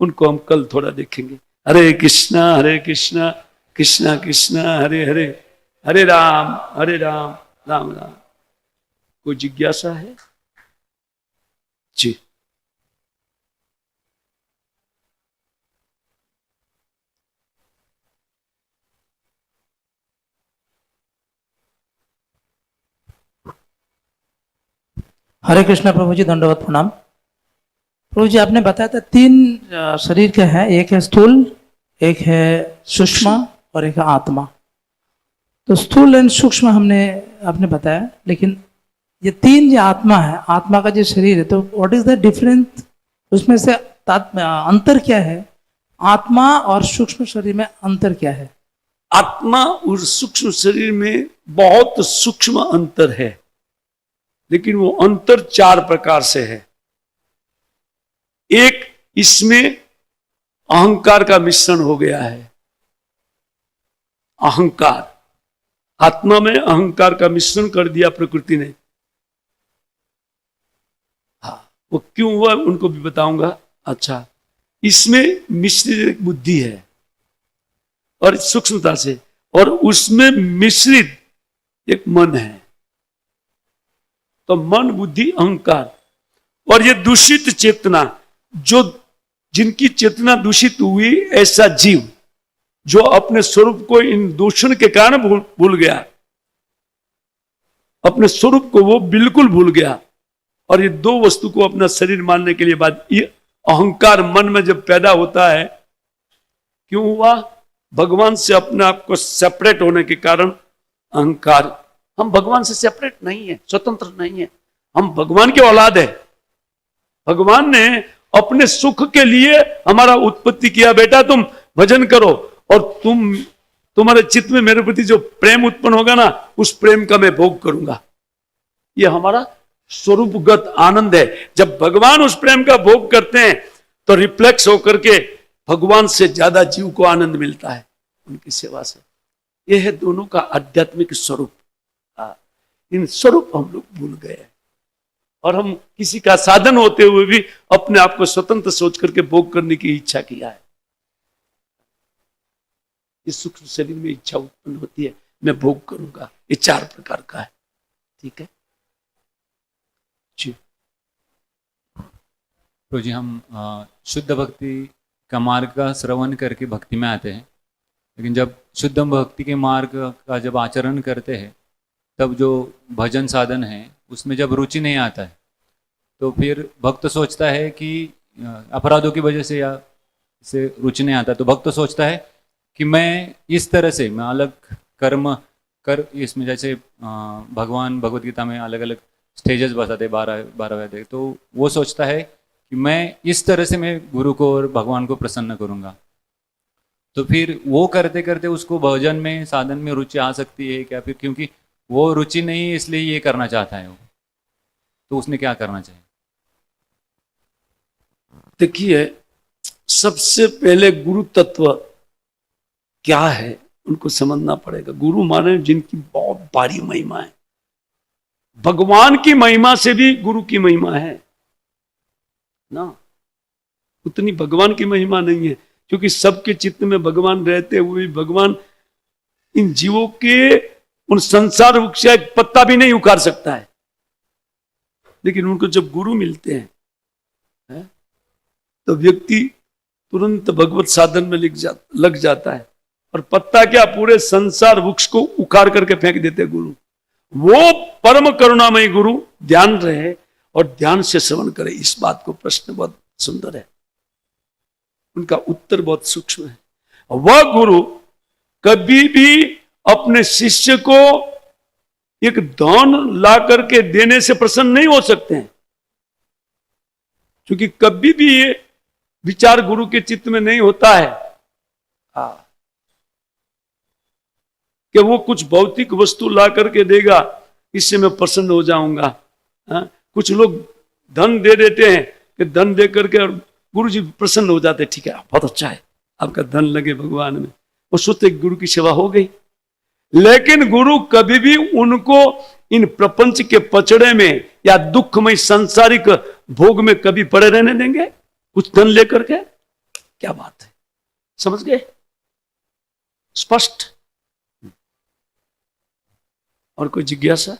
उनको हम कल थोड़ा देखेंगे। हरे कृष्णा कृष्णा कृष्णा हरे हरे, हरे राम राम राम। कोई जिज्ञासा है जी? हरे कृष्णा प्रभु जी, दंडवत प्रणाम। प्रभु जी आपने बताया था तीन शरीर के हैं, एक है स्थूल, एक है सूक्ष्म और एक है आत्मा। तो स्थूल एंड सूक्ष्म आपने बताया, लेकिन ये तीन जो आत्मा है, आत्मा का जो शरीर है, तो व्हाट इज द डिफरेंस उसमें से? अंतर क्या है? आत्मा और सूक्ष्म शरीर में अंतर क्या है? आत्मा और सूक्ष्म शरीर में बहुत सूक्ष्म अंतर है, लेकिन वो अंतर 4 प्रकार से है। एक, इसमें अहंकार का मिश्रण हो गया है। अहंकार, आत्मा में अहंकार का मिश्रण कर दिया प्रकृति ने। हाँ, वो क्यों हुआ उनको भी बताऊंगा। अच्छा, इसमें मिश्रित बुद्धि है और सूक्ष्मता से, और उसमें मिश्रित एक मन है। तो मन, बुद्धि, अहंकार, और ये दूषित चेतना, जो जिनकी चेतना दूषित हुई, ऐसा जीव जो अपने स्वरूप को इन दूषण के कारण भूल गया, अपने स्वरूप को वो बिल्कुल भूल गया, और ये 2 वस्तु को अपना शरीर मानने के लिए बाद, ये अहंकार मन में जब पैदा होता है, क्यों हुआ? भगवान से अपने आप को सेपरेट होने के कारण अहंकार। हम भगवान से सेपरेट नहीं है, स्वतंत्र नहीं है, हम भगवान के औलाद है। भगवान ने अपने सुख के लिए हमारा उत्पत्ति किया, बेटा तुम भजन करो, और तुम्हारे चित्त में मेरे प्रति जो प्रेम उत्पन्न होगा ना, उस प्रेम का मैं भोग करूंगा। ये हमारा स्वरूपगत आनंद है। जब भगवान उस प्रेम का भोग करते हैं तो रिफ्लेक्स होकर के भगवान से ज्यादा जीव को आनंद मिलता है उनकी सेवा से। यह है दोनों का आध्यात्मिक स्वरूप। इन स्वरूप हम लोग भूल गए हैं, और हम किसी का साधन होते हुए भी अपने आप को स्वतंत्र सोच करके भोग करने की इच्छा किया है। इस सूक्ष्म शरीर में इच्छा उत्पन्न होती है, मैं भोग करूंगा। ये 4 प्रकार का है। ठीक है जी। तो जी, हम शुद्ध भक्ति का मार्ग का श्रवण करके भक्ति में आते हैं, लेकिन जब शुद्ध भक्ति के मार्ग का जब आचरण करते हैं, तब जो भजन साधन है उसमें जब रुचि नहीं आता है, तो फिर भक्त सोचता है कि अपराधों की वजह से या से रुचि नहीं आता, तो भक्त सोचता है कि मैं इस तरह से मैं अलग कर्म कर, इसमें जैसे भगवान भगवत गीता में अलग अलग स्टेजेस बताते 12 अध्याय, तो वो सोचता है कि मैं इस तरह से मैं गुरु को और भगवान को प्रसन्न करूंगा। तो फिर वो करते करते उसको भजन में साधन में रुचि आ सकती है क्या? फिर क्योंकि वो रुचि नहीं है इसलिए ये करना चाहता है वो, तो उसने क्या करना चाहिए? देखिए, सबसे पहले गुरु तत्व क्या है उनको समझना पड़ेगा। गुरु माने जिनकी बहुत भारी महिमा है। भगवान की महिमा से भी गुरु की महिमा है ना, उतनी भगवान की महिमा नहीं है, क्योंकि सबके चित्त में भगवान रहते हुए भी भगवान इन जीवों के उन संसार वृक्ष का एक पत्ता भी नहीं उखाड़ सकता है। लेकिन उनको जब गुरु मिलते हैं तो व्यक्ति तुरंत भगवत साधन में लग जाता है, और पत्ता क्या, पूरे संसार वृक्ष को उखाड़ करके फेंक देते गुरु। वो परम करुणामयी गुरु ध्यान रहे और ध्यान से श्रवण करे। इस बात को प्रश्न बहुत सुंदर है, उनका उत्तर बहुत सूक्ष्म है। वह गुरु कभी भी अपने शिष्य को एक धन ला करके देने से प्रसन्न नहीं हो सकते हैं, क्योंकि कभी भी ये विचार गुरु के चित्त में नहीं होता है कि वो कुछ भौतिक वस्तु ला करके देगा, इससे मैं प्रसन्न हो जाऊंगा। कुछ लोग धन दे देते हैं कि धन दे करके और गुरु जी प्रसन्न हो जाते, ठीक है बहुत अच्छा है, आपका धन लगे भगवान में, वो सोचते गुरु की सेवा हो गई। लेकिन गुरु कभी भी उनको इन प्रपंच के पचड़े में या दुखमय सांसारिक भोग में कभी पड़े रहने देंगे कुछ धन लेकर के? क्या बात है, समझ गए? स्पष्ट? और कोई जिज्ञासा?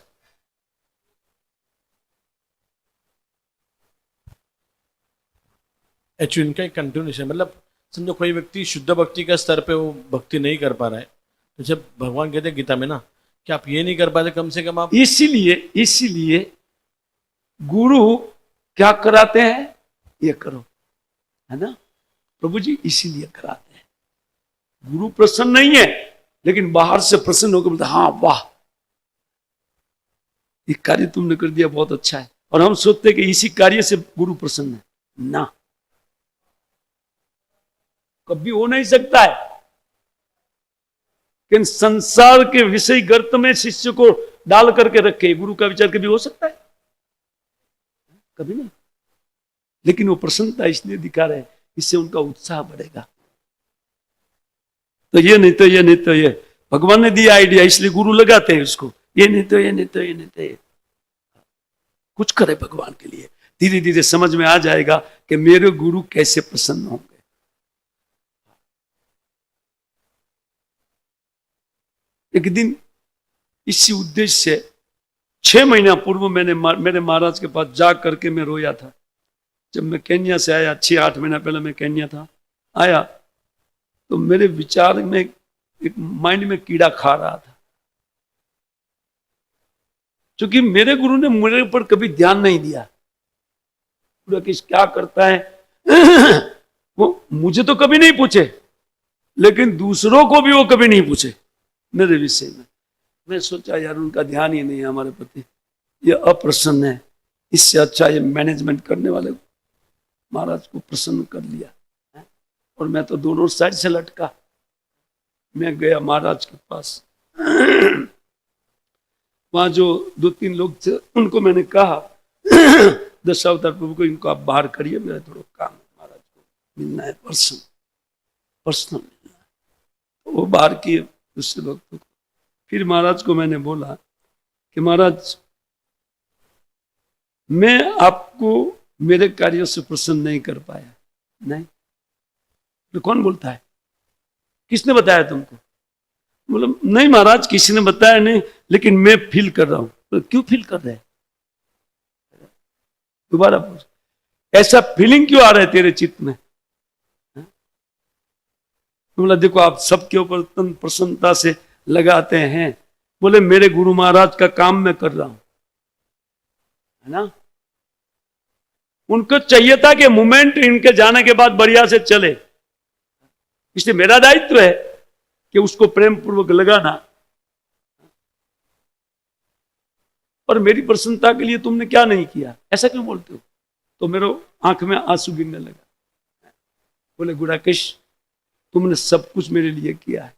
एक्चुअली इनका एक कंटिन्यूशन, मतलब समझो कोई व्यक्ति शुद्ध भक्ति का स्तर पे वो भक्ति नहीं कर पा रहा है, तो जब भगवान कहते हैं गीता में ना कि आप ये नहीं कर पाते, कम से कम आप, इसीलिए गुरु क्या कराते हैं? ये करो, है ना। प्रभु जी इसीलिए कराते हैं। गुरु प्रसन्न नहीं है, लेकिन बाहर से प्रसन्न होकर बोलते हाँ वाह, ये कार्य तुमने कर दिया, बहुत अच्छा है। और हम सोचते कि इसी कार्य से गुरु प्रसन्न है ना, कभी हो नहीं सकता है। कि संसार के विषय गर्त में शिष्य को डाल करके रखे गुरु का विचार कभी हो सकता है? कभी नहीं। लेकिन वो प्रसन्नता इसलिए दिखा रहे हैं, इससे उनका उत्साह बढ़ेगा। तो ये नहीं तो ये नहीं तो ये, भगवान ने दिया आइडिया इसलिए गुरु लगाते हैं उसको, ये नहीं तो ये नहीं तो ये नहीं तो ये। कुछ करे भगवान के लिए, धीरे धीरे समझ में आ जाएगा कि मेरे गुरु कैसे प्रसन्न होंगे। एक दिन इसी उद्देश्य से 6 महीना पूर्व मैंने मेरे महाराज के पास जा करके मैं रोया था। जब मैं केन्या से आया, 6-8 महीना पहले मैं केन्या था, आया तो मेरे विचार में एक माइंड में कीड़ा खा रहा था, क्योंकि मेरे गुरु ने मेरे ऊपर कभी ध्यान नहीं दिया। पूरा किस क्या करता है वो मुझे तो कभी नहीं पूछे, लेकिन दूसरों को भी वो कभी नहीं पूछे मेरे विषय में। मैं सोचा यार उनका ध्यान ही नहीं है हमारे प्रति, ये अप्रसन्न है, इससे अच्छा ये मैनेजमेंट करने वाले महाराज को प्रसन्न कर लिया। और मैं तो दोनों साइड से लटका। मैं गया महाराज के पास, वहां जो 2-3 लोग थे उनको मैंने कहा दशावतार प्रभु को इनको आप बाहर करिए, मेरा थोड़ा काम है, महाराज को मिलना है, पर्सनल मिलना है। तो वो बाहर किए दूसरे भक्तों को। फिर महाराज को मैंने बोला कि महाराज मैं आपको मेरे कार्यों से प्रसन्न नहीं कर पाया। नहीं, तो कौन बोलता है, किसने बताया तुमको? बोला नहीं महाराज किसी ने बताया नहीं, लेकिन मैं फील कर रहा हूं। तो क्यों फील कर रहे हैं? दोबारा पूछ, ऐसा फीलिंग क्यों आ रहा है तेरे चित्त में? बोला देखो आप सबके ऊपर प्रसन्नता से लगाते हैं। बोले मेरे गुरु महाराज का काम मैं कर रहा हूं, है ना। उनको चाहिए था कि मूवमेंट इनके जाने के बाद बढ़िया से चले, इसलिए मेरा दायित्व है कि उसको प्रेम पूर्वक लगाना। और मेरी प्रसन्नता के लिए तुमने क्या नहीं किया, ऐसा क्यों बोलते हो? तो मेरे आंख में आंसू गिरने लगा। बोले गुराकेश तुमने सब कुछ मेरे लिए किया है,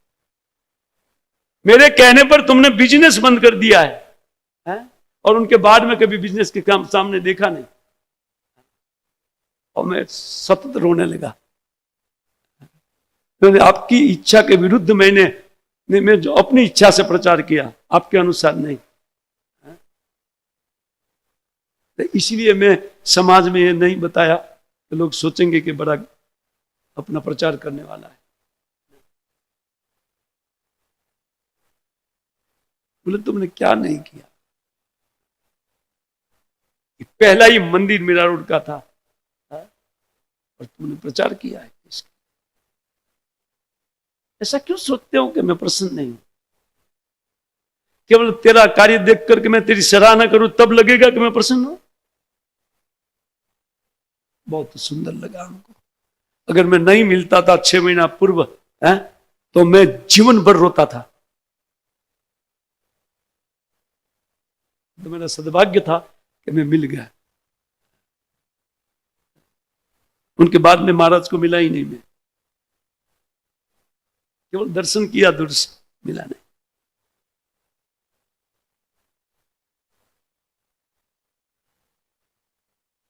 मेरे कहने पर तुमने बिजनेस बंद कर दिया है? और उनके बाद में कभी बिजनेस के काम सामने देखा नहीं। और मैं सतत रोने लगा। मैंने आपकी इच्छा के विरुद्ध मैं जो अपनी इच्छा से प्रचार किया, आपके अनुसार नहीं। तो इसलिए मैं समाज में ये नहीं बताया कि लोग सोचेंगे कि बड़ा अपना प्रचार करने वाला है। बोले तुमने क्या नहीं किया? पहला ही मंदिर मीरा रोड का था और तुमने प्रचार किया है इसका। ऐसा क्यों सोचते हो कि मैं प्रसन्न नहीं हूं? केवल तेरा कार्य देख करके मैं तेरी सराहना करूं तब लगेगा कि मैं प्रसन्न हूं? बहुत सुंदर लगा हमको। अगर मैं नहीं मिलता था 6 महीना पूर्व तो मैं जीवन भर रोता था। तो मेरा सद्भाग्य था कि मैं मिल गया। उनके बाद में महाराज को मिला ही नहीं, मैं केवल दर्शन किया, दूर से मिला नहीं।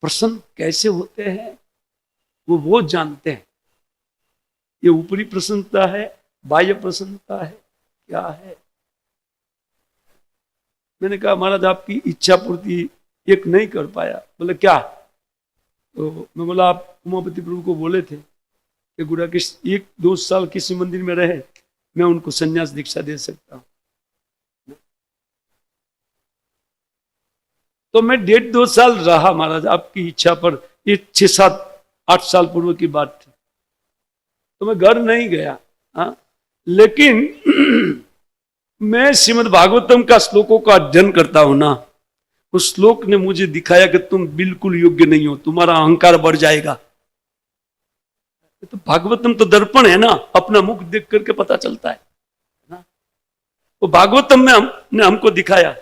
प्रसन्न कैसे होते हैं वो जानते हैं। ये ऊपरी प्रसन्नता है, बाह्य प्रसन्नता है, क्या है? मैंने कहा महाराज आपकी इच्छा पूर्ति एक नहीं कर पाया। बोले क्या? तो मैं बोला आप उमापति प्रभु को बोले थे कि गुराकेश 1-2 साल किसी मंदिर में रहे, मैं उनको संन्यास दीक्षा दे सकता हूं। तो मैं 1.5-2 साल रहा महाराज आपकी इच्छा पर। ये 6-7-8 साल पूर्व की बात थी। तो मैं घर नहीं गया, लेकिन मैं श्रीमद् भागवतम का श्लोकों का अध्ययन करता हूं ना, उस श्लोक ने मुझे दिखाया कि तुम बिल्कुल योग्य नहीं हो, तुम्हारा अहंकार बढ़ जाएगा। तो भागवतम तो दर्पण है ना, अपना मुख देख करके पता चलता है ना। वो भागवतम में हमने हमको दिखाया,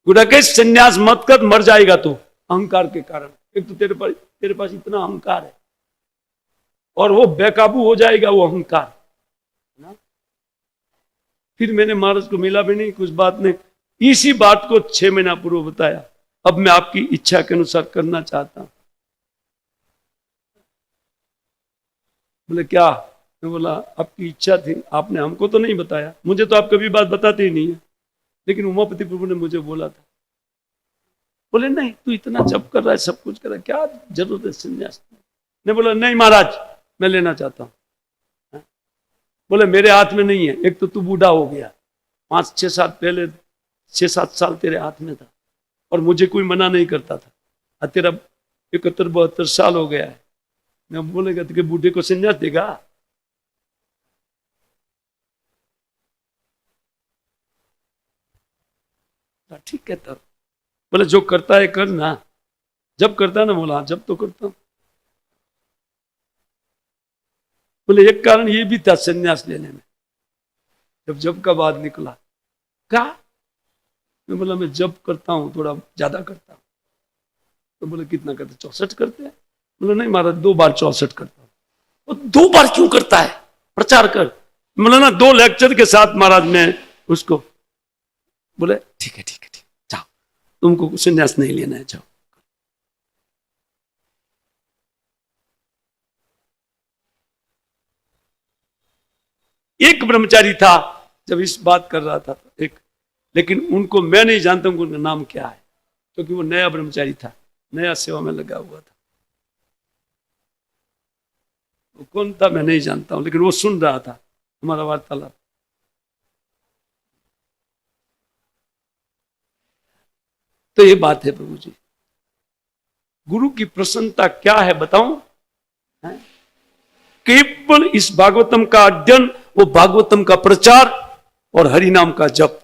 गुड़ाकेश संन्यास मत कर, मर जाएगा तो अहंकार के कारण। एक तो तेरे पास इतना अहंकार है और वो बेकाबू हो जाएगा वो अहंकार ना। फिर मैंने महाराज को मिला भी नहीं, कुछ बात नहीं, इसी बात को 6 महीना पूर्व बताया। अब मैं आपकी इच्छा के अनुसार करना चाहता हूं। बोले क्या? मैं बोला आपकी इच्छा थी, आपने हमको तो नहीं बताया, मुझे तो आप कभी बात बताते ही नहीं है, लेकिन उमापति प्रभु ने मुझे बोला था। बोले नहीं, तू इतना जप कर रहा है, सब कुछ कर रहा है, क्या जरूरत है संन्यास? ने बोला नहीं महाराज, मैं लेना चाहता हूं। बोले मेरे हाथ में नहीं है, एक तो तू बूढ़ा हो गया, 6-7 साल तेरे हाथ में था और मुझे कोई मना नहीं करता था, और तेरा 71-72 साल हो गया है, मैं बोलेगा तो कि बूढ़े को संन्यास देगा? ठीक है। तब बोले जो करता है करना, जब करता है ना? बोला जब तो करता हूं। बोले एक कारण ये भी था संन्यास लेने में, जब का बाद निकला। क्या? मैं बोला मैं जब करता हूं, थोड़ा ज्यादा करता हूं। तो बोले कितना करते? 64 करते हैं। बोले नहीं महाराज, 2 बार 64 करता हूं। वो 2 बार क्यों करता है? प्रचार कर। बोला ना 2 लेक्चर के साथ महाराज मैं उसको। बोले ठीक है ठीक है, जाओ, तुमको संन्यास नहीं लेना है, जाओ। एक ब्रह्मचारी था जब इस बात कर रहा था, एक, लेकिन उनको मैं नहीं जानता हूं उनका नाम क्या है, क्योंकि वो नया ब्रह्मचारी था, नया सेवा में लगा हुआ था। वो कौन था मैं नहीं जानता हूं, लेकिन वो सुन रहा था हमारा वार्तालाप। तो ये बात है प्रभु जी, गुरु की प्रसन्नता क्या है बताऊं? केवल इस भागवतम का अध्ययन, वो भागवतम का प्रचार और हरि नाम का जप।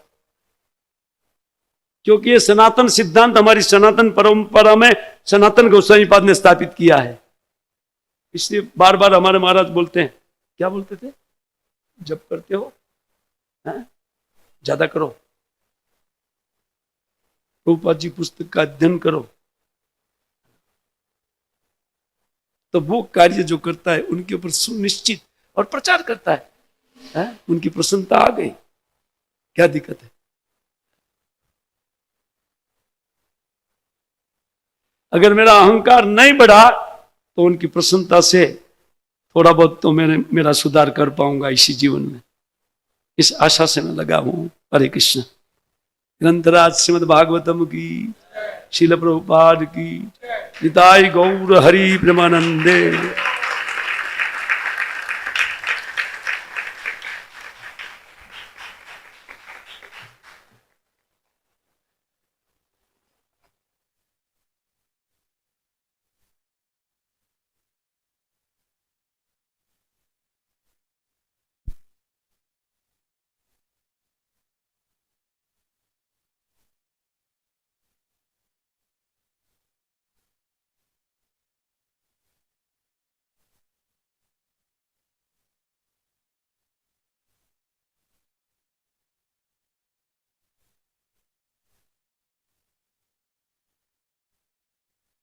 क्योंकि ये सनातन सिद्धांत हमारी सनातन परंपरा में सनातन गोस्वामी पाद ने स्थापित किया है। इसलिए बार बार हमारे महाराज बोलते हैं, क्या बोलते थे? जप करते हो ज्यादा करो, प्रभुपाद जी पुस्तक का अध्ययन करो। तो वो कार्य जो करता है उनके ऊपर सुनिश्चित और प्रचार करता है, उनकी प्रसन्नता आ गई, क्या दिक्कत है? अगर मेरा अहंकार नहीं बढ़ा तो उनकी प्रसन्नता से थोड़ा बहुत तो मेरा सुधार कर पाऊंगा इसी जीवन में। इस आशा से मैं लगा हूं। हरे कृष्ण। ग्रंथराज श्रीमद् भागवतम की, श्रील प्रभुपाद की, निताई गौर हरि प्रेमानंदे।